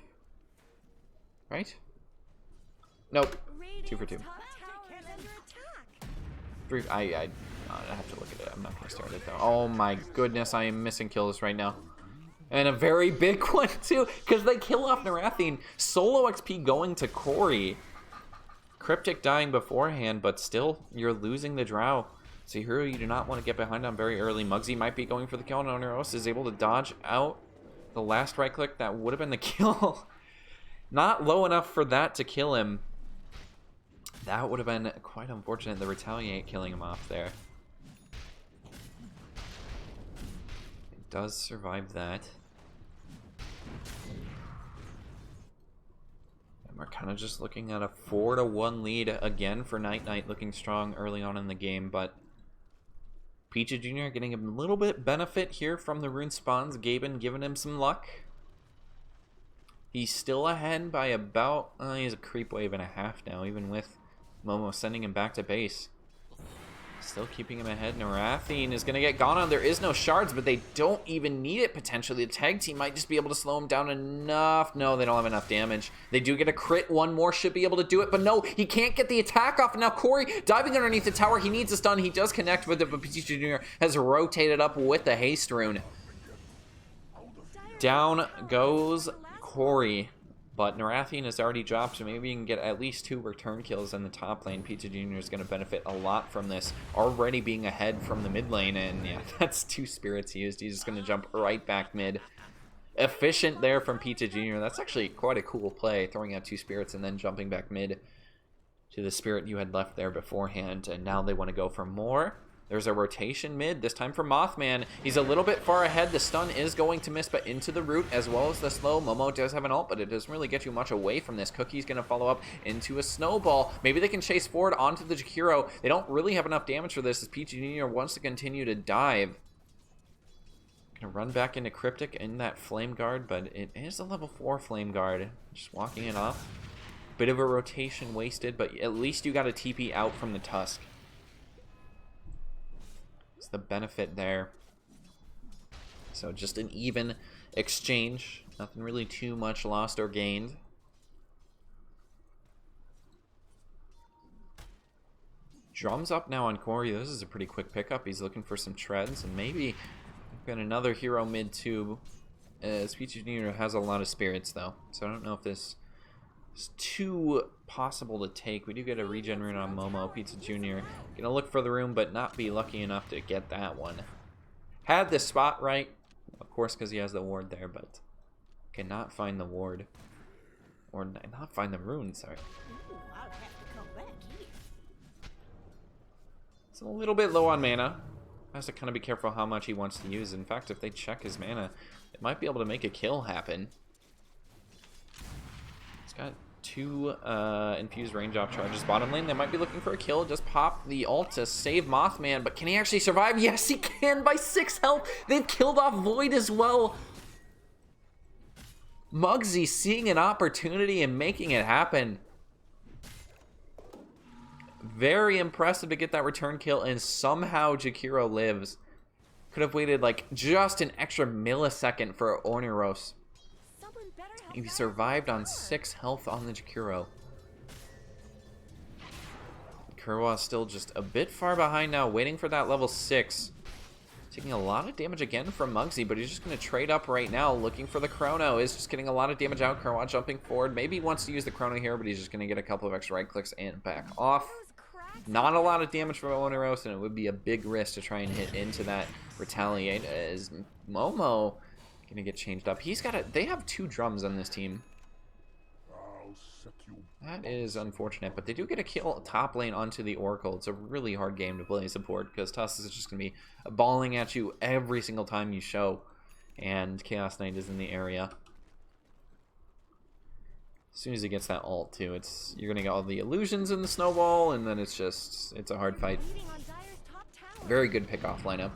Right? Nope. 2 for 2. 3. I have to look at it. I'm not going to start it though. Oh my goodness, I am missing kills right now. And a very big one too, because they kill off Naratheen. Solo XP going to Corey. Cryptic dying beforehand, but still, you're losing the Drow. It's a hero you do not want to get behind on very early. Muggsy might be going for the kill, and Oneros is able to dodge out the last right click. That would have been the kill. Not low enough for that to kill him. That would have been quite unfortunate. The Retaliate killing him off there. It does survive that. And we're kind of just looking at a 4-1 lead again for Night Knight, looking strong early on in the game, but Pizza Jr. getting a little bit benefit here from the rune spawns. Gaben giving him some luck. He's still ahead by about, he's a creep wave and a half now, even with Momo sending him back to base. Still keeping him ahead. Naratheen is going to get gone on. There is no shards, but they don't even need it potentially. The tag team might just be able to slow him down enough. No, they don't have enough damage. They do get a crit. One more should be able to do it, but no, he can't get the attack off. And now Corey diving underneath the tower. He needs a stun. He does connect with it, but PT Jr. has rotated up with the haste rune. Down goes Corey. But Naratheen has already dropped, so maybe you can get at least 2 return kills in the top lane. Pizza Jr. is going to benefit a lot from this, already being ahead from the mid lane. And yeah, that's 2 spirits used. He's just going to jump right back mid. Efficient there from Pizza Jr. That's actually quite a cool play, throwing out 2 spirits and then jumping back mid to the spirit you had left there beforehand. And now they want to go for more. There's a rotation mid, this time for Mothman. He's a little bit far ahead. The stun is going to miss, but into the root as well as the slow. Momo does have an ult, but it doesn't really get you much away from this. Cookie's going to follow up into a snowball. Maybe they can chase forward onto the Jakiro. They don't really have enough damage for this as Peach Jr. wants to continue to dive. Going to run back into Cryptic in that Flame Guard, but it is a level 4 Flame Guard. Just walking it off. Bit of a rotation wasted, but at least you got a TP out from the Tusk. It's the benefit there. So just an even exchange. Nothing really too much lost or gained. Drums up now on Corey. This is a pretty quick pickup. He's looking for some treads, and maybe Got another hero mid tube. Peachy Jr. has a lot of spirits though, so I don't know if this is too possible to take. We do get a regenerate on Momo. Pizza Jr. Gonna look for the room, but not be lucky enough to get that one. Had the spot right, of course, because he has the ward there, but cannot find the ward. Or not find the rune, sorry. Ooh, I'll have to come back here. It's a little bit low on mana. Has to kind of be careful how much he wants to use. In fact, if they check his mana, it might be able to make a kill happen. He's got 2 infused range off charges bottom lane. They might be looking for a kill. Just pop the ult to save Mothman, but can he actually survive? Yes, he can by 6 health. They've killed off Void as well. Muggsy seeing an opportunity and making it happen. Very impressive to get that return kill, and somehow Jakiro lives. Could have waited like just an extra millisecond for Orneros. Someone better help He that survived on power. 6 health on the Jakiro. Kurwa still just a bit far behind now, waiting for that level 6. Taking a lot of damage again from Muggsy, but he's just going to trade up right now, looking for the Chrono. Is just getting a lot of damage out. Kurwa jumping forward. Maybe he wants to use the Chrono here, but he's just going to get a couple of extra right clicks and back off. Those cracks Not a lot of damage from Oneros, and it would be a big risk to try and hit into that retaliate, as Momo going to get changed up. He's got a... They have 2 drums on this team. I'll set you. That is unfortunate, but they do get a kill top lane onto the Oracle. It's a really hard game to play support because Tusk is just going to be balling at you every single time you show, and Chaos Knight is in the area. As soon as he gets that ult too, you're going to get all the illusions in the snowball, and then it's a hard fight. Leading on Dire's top tower. Very good pick-off lineup.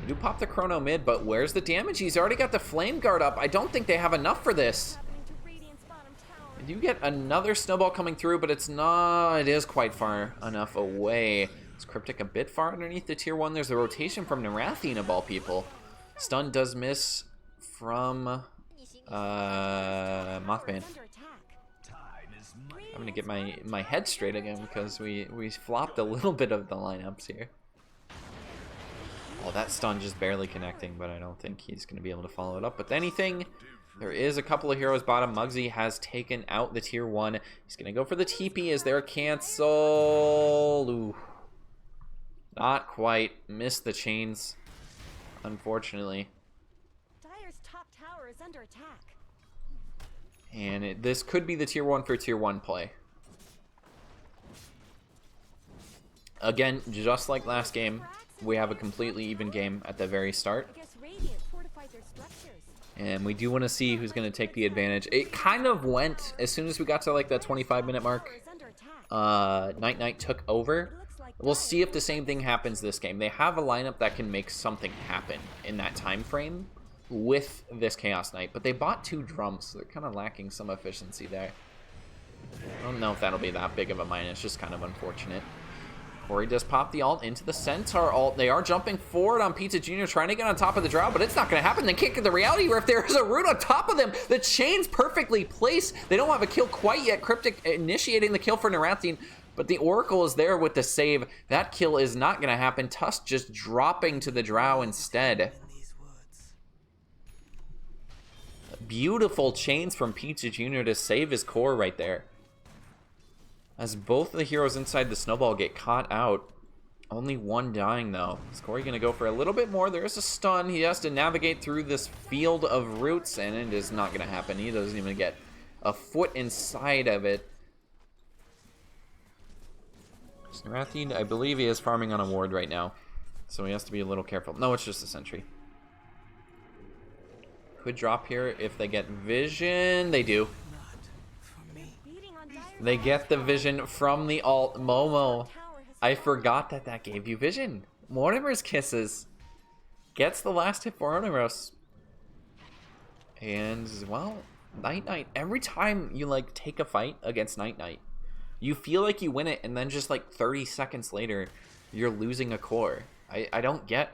They do pop the Chrono mid, but where's the damage? He's already got the Flame Guard up. I don't think they have enough for this. Happening to Radiant's bottom tower. You get another snowball coming through, but it is quite far enough away. It's Cryptic a bit far underneath the tier 1. There's a rotation from Naratheen of all people. Stun does miss from Mothman. Under attack. I'm gonna get my head straight again because we flopped a little bit of the lineups here. Oh, that stun just barely connecting, but I don't think he's gonna be able to follow it up with anything. There is a couple of heroes bottom. Muggsy has taken out the tier 1. He's going to go for the TP. Is there a cancel? Ooh. Not quite. Missed the chains, unfortunately. Dire's top tower is under attack. And this could be the tier 1 for tier 1 play. Again, just like last game, we have a completely even game at the very start. I guess Radiant fortified their structures. And we do want to see who's going to take the advantage. It kind of went, as soon as we got to like that 25-minute mark, Tower is under attack. Night took over. We'll see if the same thing happens this game. They have a lineup that can make something happen in that time frame with this Chaos Knight, but they bought 2 drums, so they're kind of lacking some efficiency there. I don't know if that'll be that big of a minus, just kind of unfortunate. Corey does pop the ult into the Centaur ult. They are jumping forward on Pizza Jr. trying to get on top of the Drow, but it's not going to happen. They can't get the Reality Rift. There is a root on top of them. The chain's perfectly placed. They don't have a kill quite yet. Cryptic initiating the kill for Naratheen, but the Oracle is there with the save. That kill is not going to happen. Tusk just dropping to the Drow instead. Beautiful chains from Pizza Jr. to save his core right there. As both of the heroes inside the snowball get caught out. Only one dying, though. Is Corey going to go for a little bit more? There is a stun. He has to navigate through this field of roots, and it is not going to happen. He doesn't even get a foot inside of it. Naratheen, I believe he is farming on a ward right now, so he has to be a little careful. No, it's just a sentry. Could drop here if they get vision. They do. They get the vision from the alt Momo. I forgot that gave you vision. Mortimer's Kisses gets the last hit for Oneros. And, well, Night. Every time you, like, take a fight against Night, you feel like you win it, and then just, like, 30 seconds later, you're losing a core. I don't get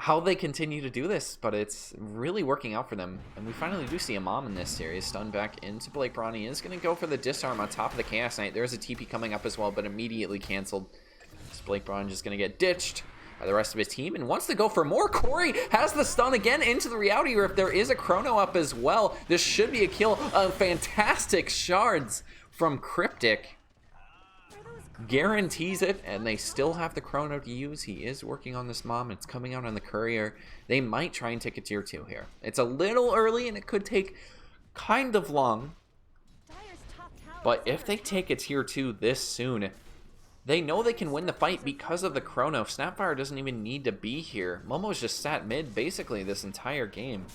how they continue to do this, but it's really working out for them. And we finally do see a mom in this series. Stunned back into Blake Braun. He is going to go for the disarm on top of the Chaos Knight. There's a TP coming up as well, but immediately canceled. So Blake Braun just going to get ditched. by the rest of his team and wants to go for more. Corey has the stun again into the reality rift. There is a chrono up as well. This should be a kill. Fantastic shards from Cryptic. Guarantees it, and they still have the chrono to use. He is working on this mom. It's coming out on the courier. They might try and take a tier 2 here. It's a little early, and it could take kind of long. But if they take a tier 2 this soon, they know they can win the fight because of the chrono. Snapfire doesn't even need to be here. Momo's just sat mid basically this entire game.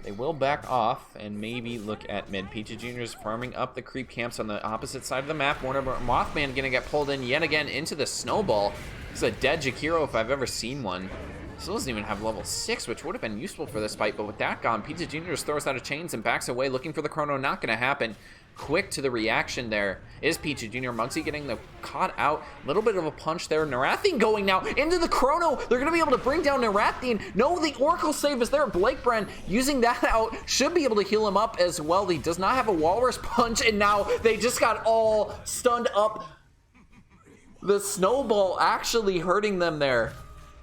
They will back off and maybe look at mid. Peachy Jr. is farming up the creep camps on the opposite side of the map. Warner Mothman gonna get pulled in yet again into the snowball. He's a dead Jakiro if I've ever seen one. Still doesn't even have level 6, which would have been useful for this fight, but with that gone, Peachy Jr. just throws out of chains and backs away, looking for the chrono. Not gonna happen. Quick to the reaction there is Peachy Jr. Muggsy getting the caught out. A little bit of a punch there. Naratheen going now into the chrono. They're going to be able to bring down Naratheen. No, the Oracle save is there. Blake Bren using that out should be able to heal him up as well. He does not have a Walrus punch, and now they just got all stunned up. The snowball actually hurting them there.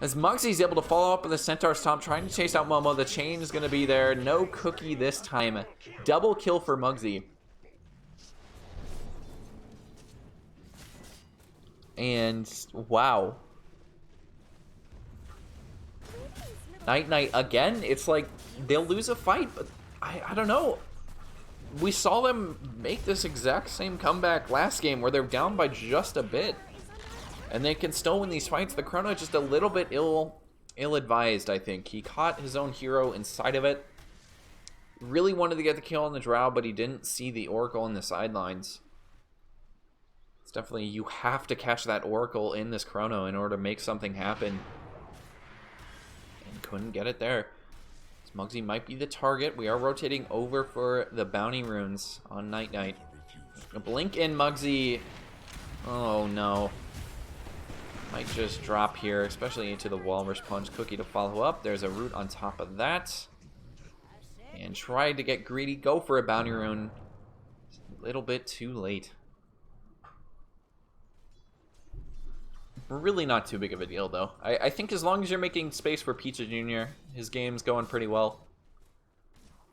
As Muggsy's able to follow up with the Centaur Stomp, trying to chase out Momo. The chain is going to be there. No cookie this time. Double kill for Muggsy. And wow. Night again. It's like they'll lose a fight, but I don't know. We saw them make this exact same comeback last game where they're down by just a bit. And they can still win these fights. The chrono just a little bit ill-advised, I think. He caught his own hero inside of it. Really wanted to get the kill on the Drow, but he didn't see the Oracle on the sidelines. It's definitely, you have to catch that Oracle in this chrono in order to make something happen. And couldn't get it there. So Muggsy might be the target. We are rotating over for the bounty runes on Night. A blink in Muggsy. Oh no. Might just drop here, especially into the Walrus Punch. Cookie to follow up. There's a root on top of that. And try to get greedy. Go for a bounty rune. A little bit too late. Really not too big of a deal, though. I think as long as you're making space for Peachy Jr., his game's going pretty well.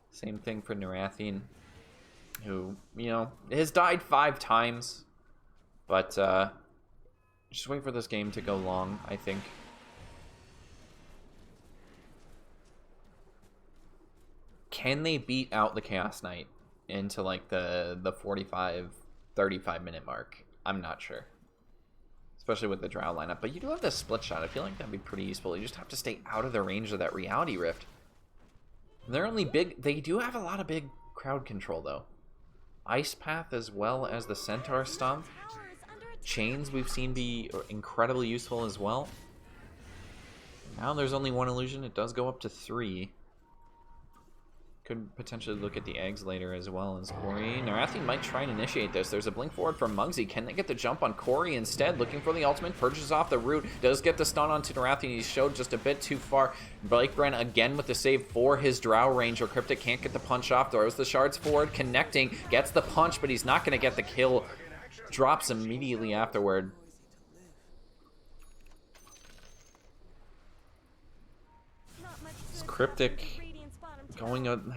Same thing for Naratheen, who, you know, has died 5 times. But, just wait for this game to go long, I think. Can they beat out the Chaos Knight into, like, the 45, 35-minute mark? I'm not sure. Especially with the Drow lineup. But you do have the split shot. I feel like that'd be pretty useful. You just have to stay out of the range of that reality rift. They're only big. They do have a lot of big crowd control, though. Ice Path as well as the Centaur Stomp. Chains we've seen be incredibly useful as well. Now there's only 1 illusion. It does go up to 3. Could potentially look at the eggs later as well as Corey. Naratheen might try and initiate this. There's a blink forward from Muggsy. Can they get the jump on Corey instead? Looking for the ultimate. Purges off the root. Does get the stun onto Naratheen. He's showed just a bit too far. Blake Bren again with the save for his Drow range. Or Cryptic can't get the punch off. Throws the shards forward. Connecting. Gets the punch, but he's not going to get the kill. Drops immediately afterward. It's Cryptic going on.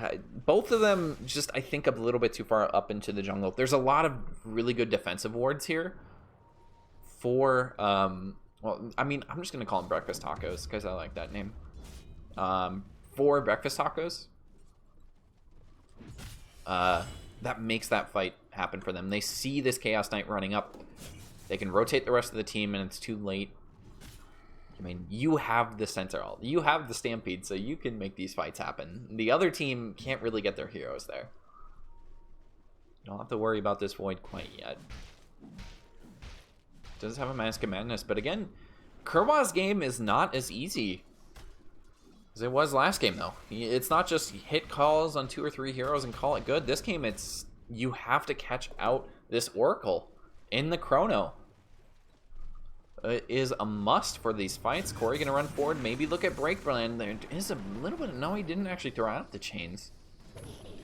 Both of them just, I think, a little bit too far up into the jungle. There's a lot of really good defensive wards here for well, I mean, I'm just gonna call them breakfast tacos because I like that name. For breakfast tacos, that makes that fight happen for them. They see this Chaos Knight running up. They can rotate the rest of the team, and it's too late. I mean, you have the Sentinel. You have the Stampede, so you can make these fights happen. The other team can't really get their heroes there. You don't have to worry about this Void quite yet. Does have a Mask of Madness, but again, Kerwaw's game is not as easy as it was last game, though. It's not just hit calls on 2 or 3 heroes and call it good. This game, it's you have to catch out this Oracle in the chrono. It is a must for these fights. Corey gonna run forward, maybe look at Breakbrand. There is a little bit of, no, he didn't actually throw out the chains.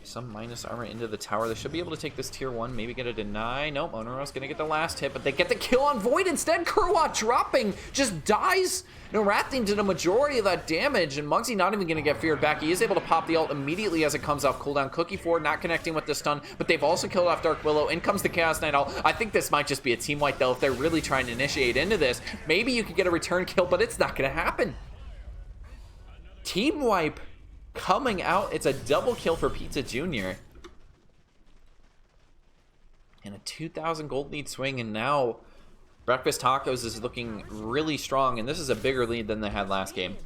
Some minus armor into the tower. They should be able to take this tier 1, maybe get a deny. Nope, Onero's gonna get the last hit, but they get the kill on Void instead. Kerwa dropping, just dies. Naratheen did a majority of that damage, and Muggsy not even gonna get feared back. He is able to pop the ult immediately as it comes off cooldown. Cookie Ford not connecting with the stun, but they've also killed off Dark Willow. In comes the Chaos Knight ult. I think this might just be a team wipe though, if they're really trying to initiate into this. Maybe you could get a return kill, but it's not gonna happen. Team wipe coming out. It's a double kill for Pizza Jr. And a 2,000 gold lead swing, and now Breakfast Tacos is looking really strong, and this is a bigger lead than they had last game.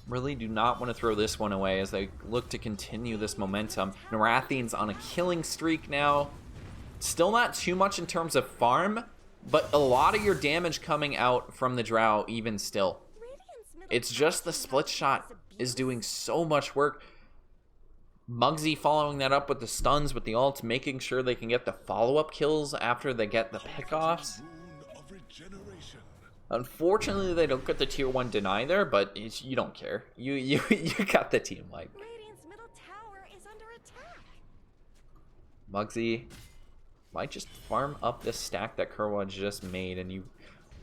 Really do not want to throw this one away as they look to continue this momentum. Naratheen's on a killing streak now. Still not too much in terms of farm, but a lot of your damage coming out from the Drow even still. It's just the split shot is doing so much work. Muggsy following that up with the stuns, with the ults, making sure they can get the follow-up kills after they get the pickoffs. Unfortunately, they don't get the tier 1 deny there, but you don't care. You got the team wipe. Radiant's middle tower is under attack. Muggsy might just farm up this stack that Kerwa just made, and you...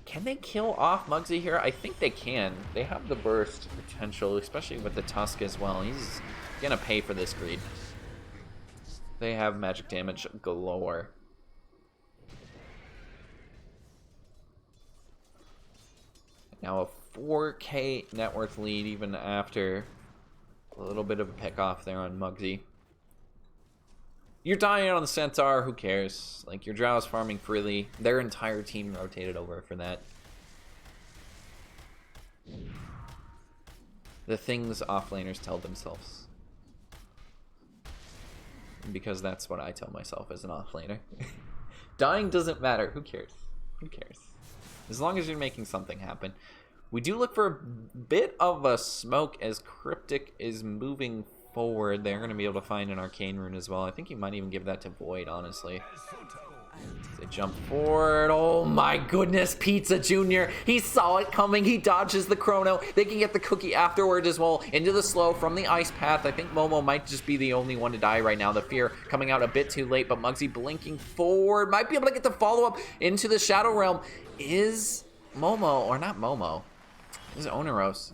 Can they kill off Muggsy here? I think they can. They have the burst potential, especially with the Tusk as well. He's gonna pay for this greed. They have magic damage galore. Now a 4k net worth lead even after a little bit of a pick off there on Muggsy. You're dying on the Centaur, who cares? Like, your Drow's farming freely. Their entire team rotated over for that. The things offlaners tell themselves. Because that's what I tell myself as an offlaner. Dying doesn't matter. Who cares? Who cares? As long as you're making something happen. We do look for a bit of a smoke as Cryptic is moving forward. They're going to be able to find an arcane rune as well. I think you might even give that to Void, honestly. They jump forward. Oh my goodness, Pizza Jr. He saw it coming. He dodges the chrono. They can get the cookie afterward as well. Into the slow from the ice path. I think Momo might just be the only one to die right now. The fear coming out a bit too late, but Muggsy blinking forward. Might be able to get the follow-up into the Shadow Realm. Is Momo, or not Momo, is Oneros.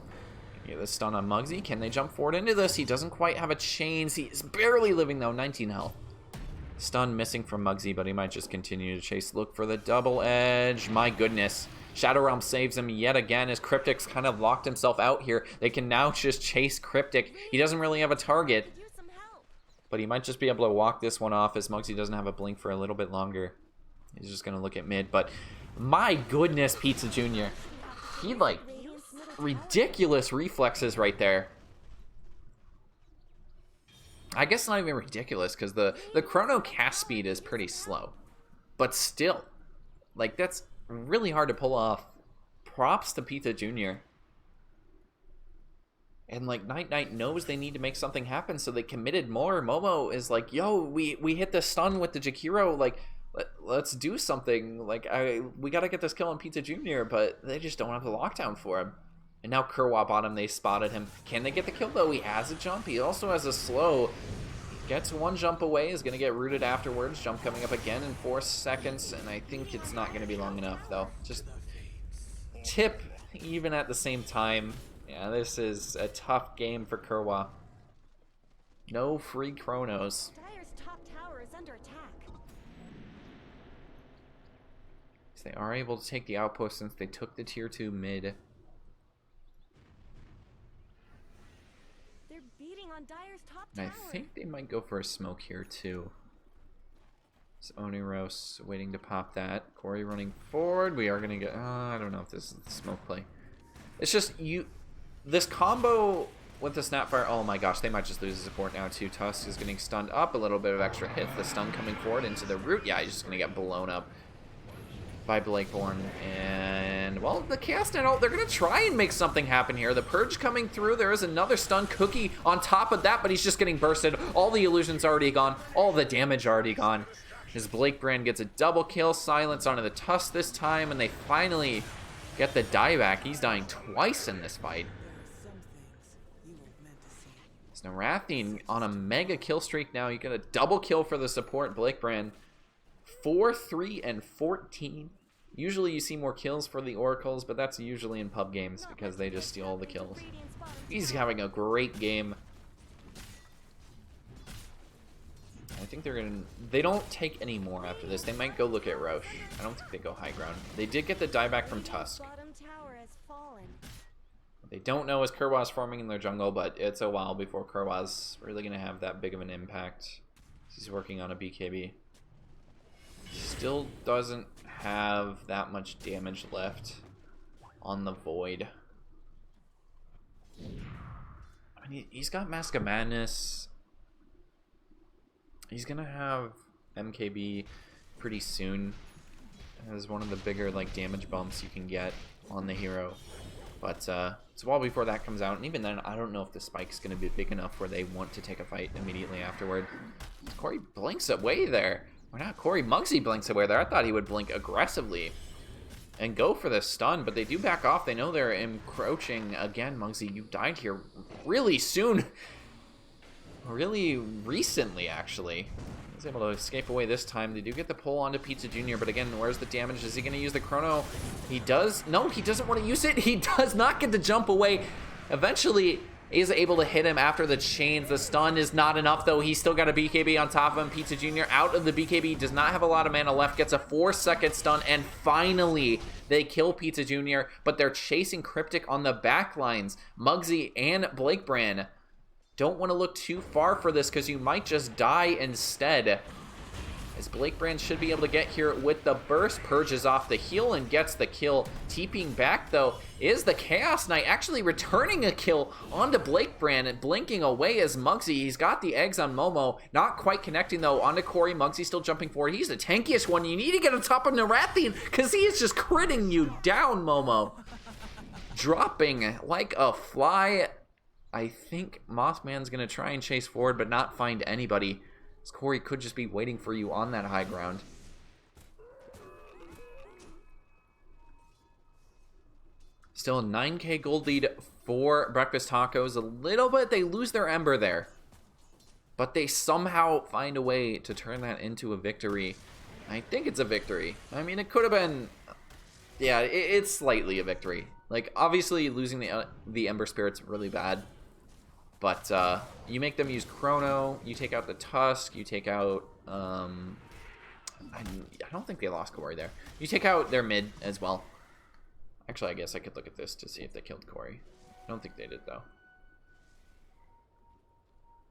Get the stun on Muggsy. Can they jump forward into this? He doesn't quite have a chains. He's barely living though, 19 health. Stun missing from Muggsy, but he might just continue to chase. Look for the double edge. My goodness. Shadow Realm saves him yet again as Cryptic's kind of locked himself out here. They can now just chase Cryptic. He doesn't really have a target, but he might just be able to walk this one off as Muggsy doesn't have a blink for a little bit longer. He's just going to look at mid, but my goodness, Pizza Jr. He, like, ridiculous reflexes right there. I guess not even ridiculous, because the chrono cast speed is pretty slow. But still, like, that's really hard to pull off. Props to Pizza Jr. And, like, Night knows they need to make something happen, so they committed more. Momo is like, yo, we hit the stun with the Jakiro, like, let's do something. Like, we gotta get this kill on Pizza Jr., but they just don't have the lockdown for him. And now Kerwap on him, they spotted him. Can they get the kill though? He has a jump. He also has a slow. He gets one jump away, is going to get rooted afterwards. Jump coming up again in 4 seconds, and I think it's not going to be long enough though. Just tip even at the same time. Yeah, this is a tough game for Kerwa. No free chronos. Dire's top tower is under attack. So they are able to take the outpost since they took the tier 2 mid. On Dire's top And tower. I think they might go for a smoke here too. It's Oneros waiting to pop that. Corey running forward. We are gonna get. I don't know if this is the smoke play. It's just this combo with the Snapfire. Oh my gosh, they might just lose the support now too. Tusk is getting stunned up. A little bit of extra hits. The stun coming forward into the root. Yeah, he's just gonna get blown up by Blakeborn. And, well, the Chaos Knight ult, they're going to try and make something happen here. The Purge coming through. There is another stun cookie on top of that, but he's just getting bursted. All the illusions already gone. All the damage already gone. As Blakebrand gets a double kill. Silence onto the Tusk this time, and they finally get the dieback. He's dying twice in this fight. Naratheen on a mega kill streak now. You get a double kill for the support, Blake Brand. 4, 3, and 14. Usually you see more kills for the Oracles, but that's usually in pub games because they just steal all the kills. He's having a great game. I think they don't take any more after this. They might go look at Roche. I don't think they go high ground. They did get the dieback from Tusk. They don't know as Kerwa's forming in their jungle, but it's a while before Kerwa's really going to have that big of an impact. He's working on a BKB. Still doesn't have that much damage left on the Void. I mean, he's got Mask of Madness. He's gonna have MKB pretty soon as one of the bigger like damage bumps you can get on the hero. But it's a while before that comes out, and even then, I don't know if the spike's gonna be big enough where they want to take a fight immediately afterward. Corey blinks away there. Why not? Corey Muggsy blinks away there. I thought he would blink aggressively and go for the stun, but they do back off. They know they're encroaching again. Muggsy, you died here really soon. Really recently, actually. He was able to escape away this time. They do get the pull onto Pizza Jr., but again, where's the damage? Is he going to use the chrono? He does. No, he doesn't want to use it. He does not get to jump away. Eventually, is able to hit him after the chains. The stun is not enough, though. He's still got a BKB on top of him. Pizza Jr. out of the BKB. Does not have a lot of mana left. Gets a 4-second stun, and finally, they kill Pizza Jr., but they're chasing Cryptic on the back lines. Muggsy and Blake Brand don't want to look too far for this because you might just die instead. As Blake Brand should be able to get here with the burst, purges off the heal and gets the kill. TPing back, though, is the Chaos Knight, actually returning a kill onto Blake Brand and blinking away as Muggsy. He's got the eggs on Momo, not quite connecting, though, onto Corey. Muggsy still jumping forward. He's the tankiest one. You need to get on top of Naratheen because he is just critting you down, Momo. Dropping like a fly. I think Mothman's going to try and chase forward, but not find anybody. Corey could just be waiting for you on that high ground. Still a 9k gold lead for Breakfast Tacos. A little bit, they lose their Ember there. But they somehow find a way to turn that into a victory. I think it's a victory. I mean, it could have been... Yeah, it's slightly a victory. Like, obviously, losing the Ember Spirit's really bad. But you make them use Chrono, you take out the Tusk, you take out... I don't think they lost Corey there. You take out their mid as well. Actually, I guess I could look at this to see if they killed Corey. I don't think they did, though.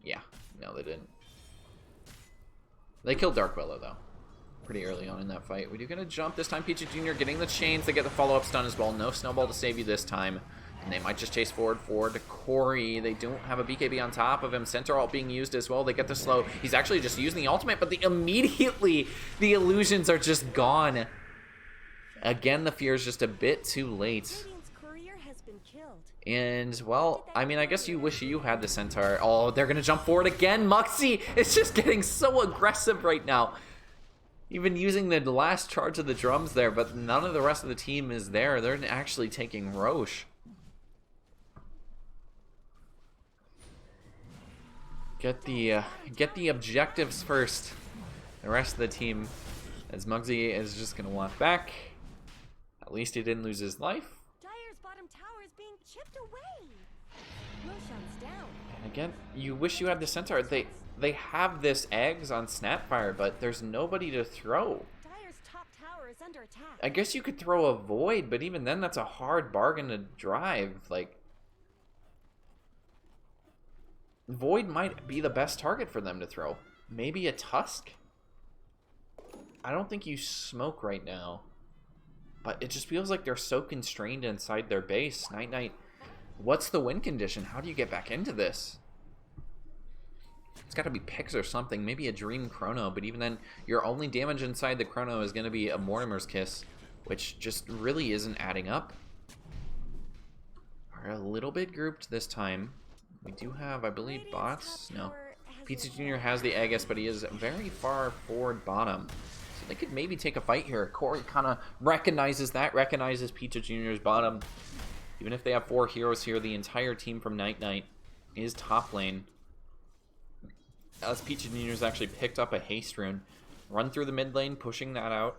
Yeah, no, they didn't. They killed Dark Willow, though. Pretty early on in that fight. We do get a jump this time. Peachy Jr. getting the chains. They get the follow-up stun as well. No snowball to save you this time. And they might just chase forward to Corey. They don't have a BKB on top of him. Center ult being used as well. They get the slow. He's actually just using the ultimate, but immediately the illusions are just gone. Again, the fear is just a bit too late. And, well, I mean, I guess you wish you had the Centaur. Oh, they're going to jump forward again. Muxy is just getting so aggressive right now. Even using the last charge of the drums there, but none of the rest of the team is there. They're actually taking Roche. Get the objectives first. The rest of the team, as Muggsy is just gonna walk back. At least he didn't lose his life. Dire's bottom tower is being chipped away. Roshan's down. And again, you wish you had the Centaur. They have this eggs on Snapfire, but there's nobody to throw. Dire's top tower is under attack. I guess you could throw a Void, but even then, that's a hard bargain to drive. Like, Void might be the best target for them to throw. Maybe a Tusk? I don't think you smoke right now. But it just feels like they're so constrained inside their base. Night Knight, what's the win condition? How do you get back into this? It's got to be picks or something. Maybe a Dream Chrono. But even then, your only damage inside the Chrono is going to be a Mortimer's Kiss. Which just really isn't adding up. We're a little bit grouped this time. We do have, I believe, bots. No. Pizza Jr. has the Aegis, but he is very far forward bottom. So they could maybe take a fight here. Corey kind of recognizes that, recognizes Pizza Jr.'s bottom. Even if they have 4 heroes here, the entire team from Night Knight is top lane. as Peach Junior's actually picked up a haste rune. Run through the mid lane, pushing that out.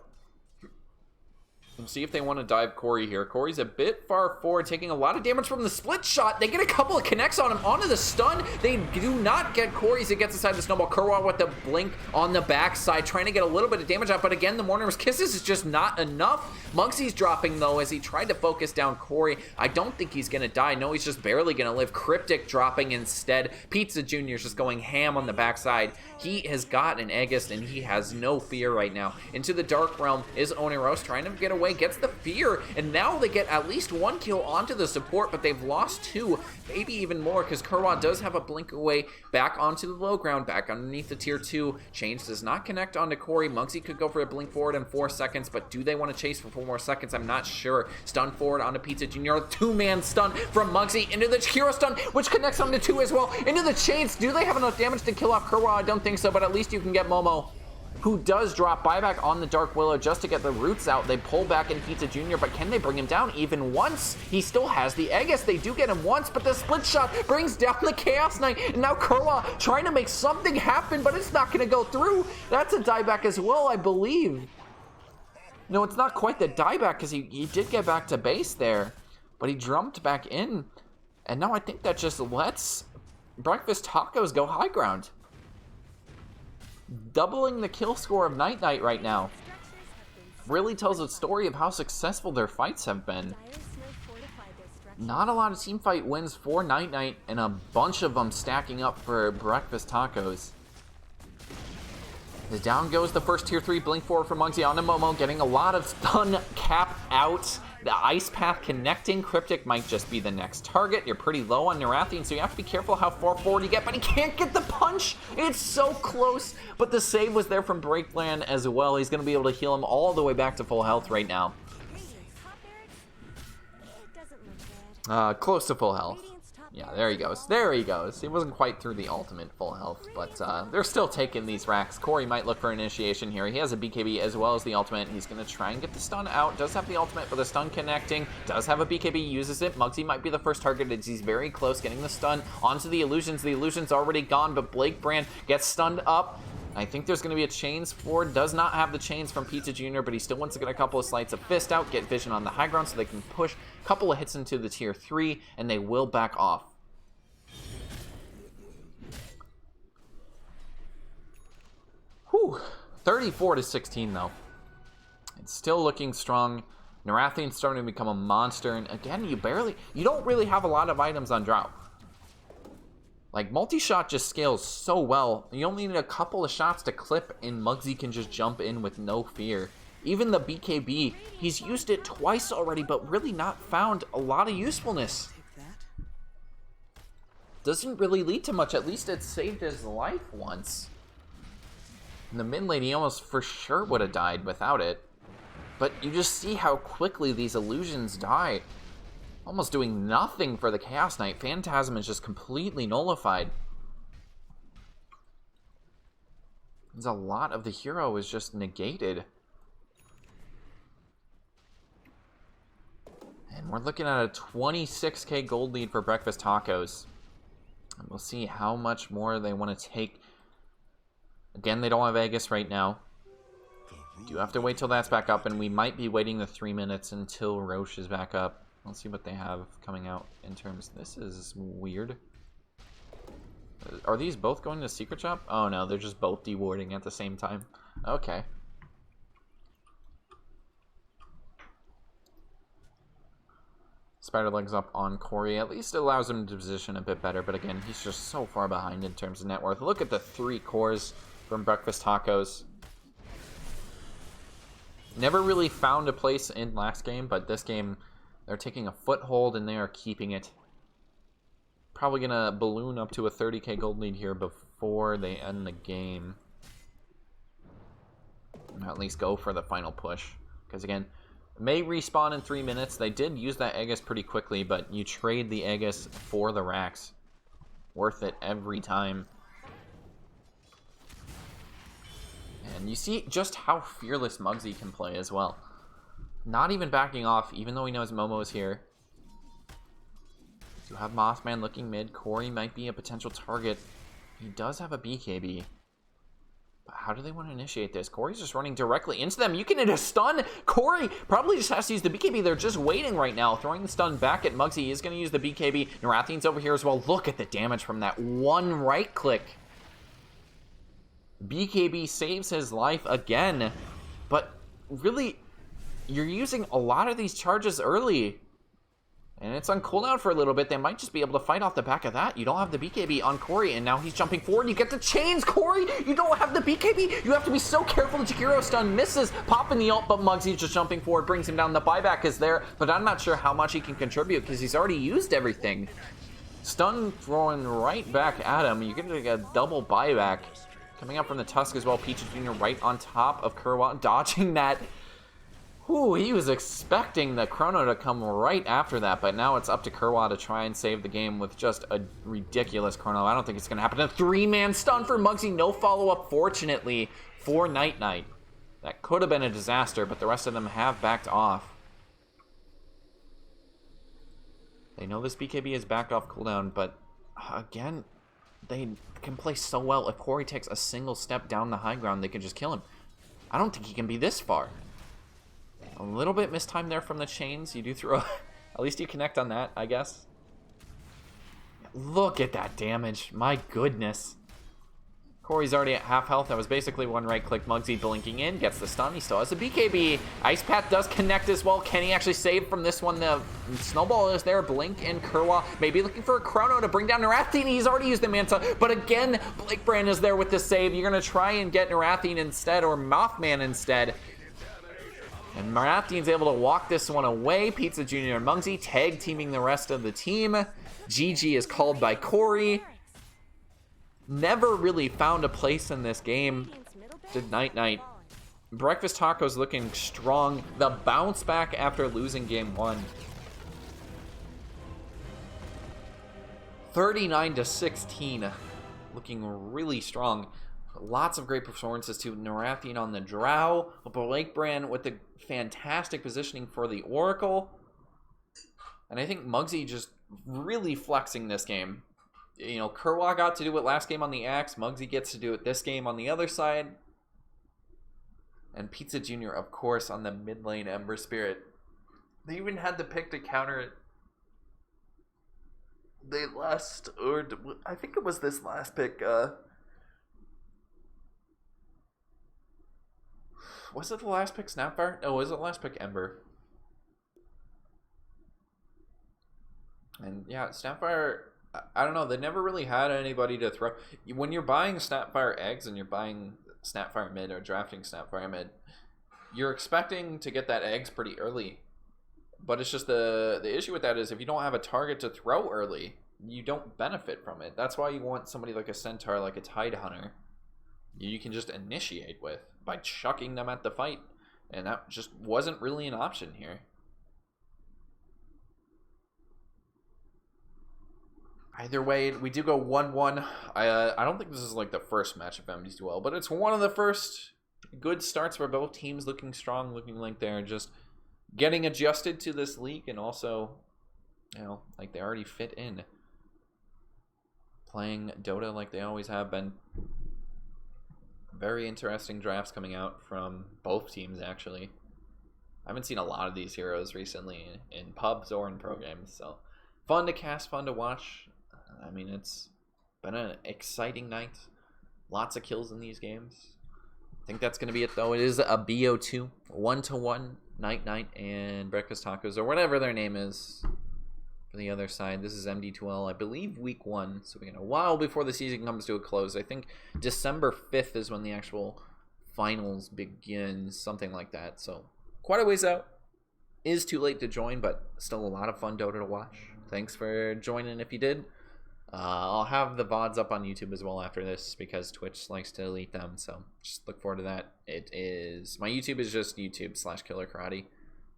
We'll see if they want to dive Corey here. Corey's a bit far forward, taking a lot of damage from the split shot. They get a couple of connects on him onto the stun. They do not get Corey as it gets inside the snowball. Kurwa with the blink on the backside, trying to get a little bit of damage out. But again, the Mourner's Kisses is just not enough. Muggsy's dropping, though, as he tried to focus down Corey. I don't think he's going to die. No, he's just barely going to live. Cryptic dropping instead. Pizza Jr.'s just going ham on the backside. He has got an Aegis, and he has no fear right now. Into the Dark Realm is Oneros, trying to get away. Gets the fear, and now they get at least 1 kill onto the support, but they've lost 2, maybe even more, because Kurwa does have a blink away back onto the low ground, back underneath the tier 2. Change does not connect onto Corey. Muggsy could go for a blink forward in 4 seconds, but do they want to chase for 4 more seconds? I'm not sure. Stun forward onto Pizza Jr. 2-man stun from Muggsy into the hero stun, which connects onto 2 as well. Into the chains. Do they have enough damage to kill off Kurwa? I don't think so, but at least you can get Momo, who does drop buyback on the Dark Willow just to get the roots out. They pull back in Pizza Jr., but can they bring him down even once? He still has the Aegis. They do get him once, but the split shot brings down the Chaos Knight, and now Kurwa trying to make something happen, but it's not going to go through. That's a dieback as well, I believe. No, it's not quite the dieback, because he did get back to base there, but he jumped back in, and now I think that just lets Breakfast Tacos go high ground. Doubling the kill score of Night Knight right now really tells a story of how successful their fights have been. Not a lot of team fight wins for Night Knight, and a bunch of them stacking up for Breakfast Tacos. As down goes the first tier 3 blink forward from Muggsy onto Momo, getting a lot of stun cap out. The Ice Path connecting. Cryptic might just be the next target. You're pretty low on Naratheen, so you have to be careful how far forward you get, but he can't get the punch. It's so close, but the save was there from Breakland as well. He's going to be able to heal him all the way back to full health right now. Close to full health. Yeah, there he goes. There he goes. He wasn't quite through the ultimate full health, but they're still taking these racks. Corey might look for initiation here. He has a BKB as well as the ultimate. He's going to try and get the stun out. Does have the ultimate for the stun connecting. Does have a BKB, uses it. Muggsy might be the first target as he's very close getting the stun onto the illusions. The illusion's already gone, but Blake Brand gets stunned up. I think there's going to be a chains for, does not have the chains from Pizza Jr., but he still wants to get a couple of sleights of fist out, get vision on the high ground so they can push a couple of hits into the tier 3, and they will back off. Whew, 34-16 though. It's still looking strong. Naratheen's starting to become a monster, and again, you don't really have a lot of items on Drought. Like, multi-shot just scales so well. You only need a couple of shots to clip, and Muggsy can just jump in with no fear. Even the BKB, he's used it twice already, but really not found a lot of usefulness. Doesn't really lead to much. At least it saved his life once. And the mid lane, he almost for sure would have died without it. But you just see how quickly these illusions die. Almost doing nothing for the Chaos Knight. Phantasm is just completely nullified. There's a lot of the hero is just negated. And we're looking at a 26k gold lead for Breakfast Tacos. And we'll see how much more they want to take. Again, they don't have Aegis right now. Do have to wait till that's back up, and we might be waiting the 3 minutes until Roche is back up. Let's see what they have coming out in terms. This is weird. Are these both going to Secret Shop? Oh no, they're just both dewarding at the same time. Okay. Spider Legs up on Corey. At least it allows him to position a bit better, but again, he's just so far behind in terms of net worth. Look at the 3 cores from Breakfast Tacos. Never really found a place in last game, but this game, they're taking a foothold and they are keeping it. Probably going to balloon up to a 30k gold lead here before they end the game. Or at least go for the final push. Because again, may respawn in 3 minutes. They did use that Aegis pretty quickly, but you trade the Aegis for the racks. Worth it every time. And you see just how fearless Muggsy can play as well. Not even backing off, even though he knows Momo is here. You have Mothman looking mid. Corey might be a potential target. He does have a BKB. But how do they want to initiate this? Corey's just running directly into them. You can hit a stun. Corey probably just has to use the BKB. They're just waiting right now. Throwing the stun back at Muggsy. He is going to use the BKB. Naratheen's over here as well. Look at the damage from that one right click. BKB saves his life again. But really, you're using a lot of these charges early. And it's on cooldown for a little bit. They might just be able to fight off the back of that. You don't have the BKB on Corey, and now he's jumping forward. You get the chains, Corey! You don't have the BKB! You have to be so careful. The Jakiro stun misses, popping the ult, but Muggsy's just jumping forward, brings him down. The buyback is there, but I'm not sure how much he can contribute because he's already used everything. Stun throwing right back at him. You get a double buyback. Coming up from the Tusk as well. Peaches Jr. right on top of Kerwa, dodging that. Ooh, he was expecting the Chrono to come right after that, but now it's up to Kerwa to try and save the game with just a ridiculous Chrono. I don't think it's going to happen. A three-man stun for Muggsy. No follow-up, fortunately, for Night Knight. That could have been a disaster, but the rest of them have backed off. They know this BKB is backed off cooldown, but again, they can play so well. If Corey takes a single step down the high ground, they can just kill him. I don't think he can be this far. A little bit mistimed there from the chains. You do throw... At least you connect on that, I guess. Look at that damage. My goodness. Corey's already at half health. That was basically one right-click. Muggsy blinking in. Gets the stun. He still has a BKB. Ice Path does connect as well. Can he actually save from this one? The Snowball is there. Blink and Kerwa maybe looking for a Chrono to bring down Naratheen. He's already used the Manta. But again, Blake Brand is there with the save. You're going to try and get Naratheen instead, or Mothman instead. And Naratheen's able to walk this one away. Pizza Jr. and Muggsy tag teaming the rest of the team. GG is called by Corey. Never really found a place in this game. Did Night Knight. Breakfast Taco's looking strong. The bounce back after losing game 1. 39-16. Looking really strong. Lots of great performances too. Naratheen on the Drow. Blake Brand with the fantastic positioning for the Oracle. And I think Muggsy just really flexing this game. You know, Kerwa got to do it last game on the Axe. Muggsy gets to do it this game on the other side. And Pizza Jr., of course, on the mid lane Ember Spirit. They even had the pick to counter it. They lost, or I think it was this last pick, was it the last pick Snapfire? No, was it the last pick Ember? And yeah, Snapfire, I don't know, they never really had anybody to throw. When you're buying Snapfire eggs and you're buying Snapfire mid or drafting Snapfire mid, you're expecting to get that eggs pretty early. But it's just the issue with that is if you don't have a target to throw early, you don't benefit from it. That's why you want somebody like a Centaur, like a Tide Hunter, you can just initiate with by chucking them at the fight. And that just wasn't really an option here. Either way, we do go 1-1. I don't think this is like the first match of MD2L, but it's one of the first good starts where both teams looking strong, looking like they're just getting adjusted to this league, and also, you know, like they already fit in. Playing Dota like they always have been. Very interesting drafts coming out from both teams, actually. I haven't seen a lot of these heroes recently in pubs or in pro games, so fun to cast, fun to watch. I mean, it's been an exciting night. Lots of kills in these games. I think that's going to be it, though. It is a BO2, 1-1, Night Knight and Breakfast Tacos, or whatever their name is for the other side. This is MD2L, I believe, week 1, so we got a while before the season comes to a close. I think December 5th is when the actual finals begin, something like that. So quite a ways out. Is too late to join, but still a lot of fun Dota to watch. Thanks for joining if you did. I'll have the VODs up on YouTube as well after this because Twitch likes to delete them, so just look forward to that. It is, my YouTube is just YouTube/Killer Karate,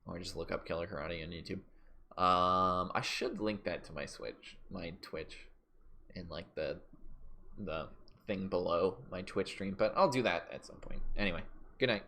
or just look up Killer Karate on YouTube. I should link that to my Twitch in like the thing below my Twitch stream, but I'll do that at some point. Anyway, good night.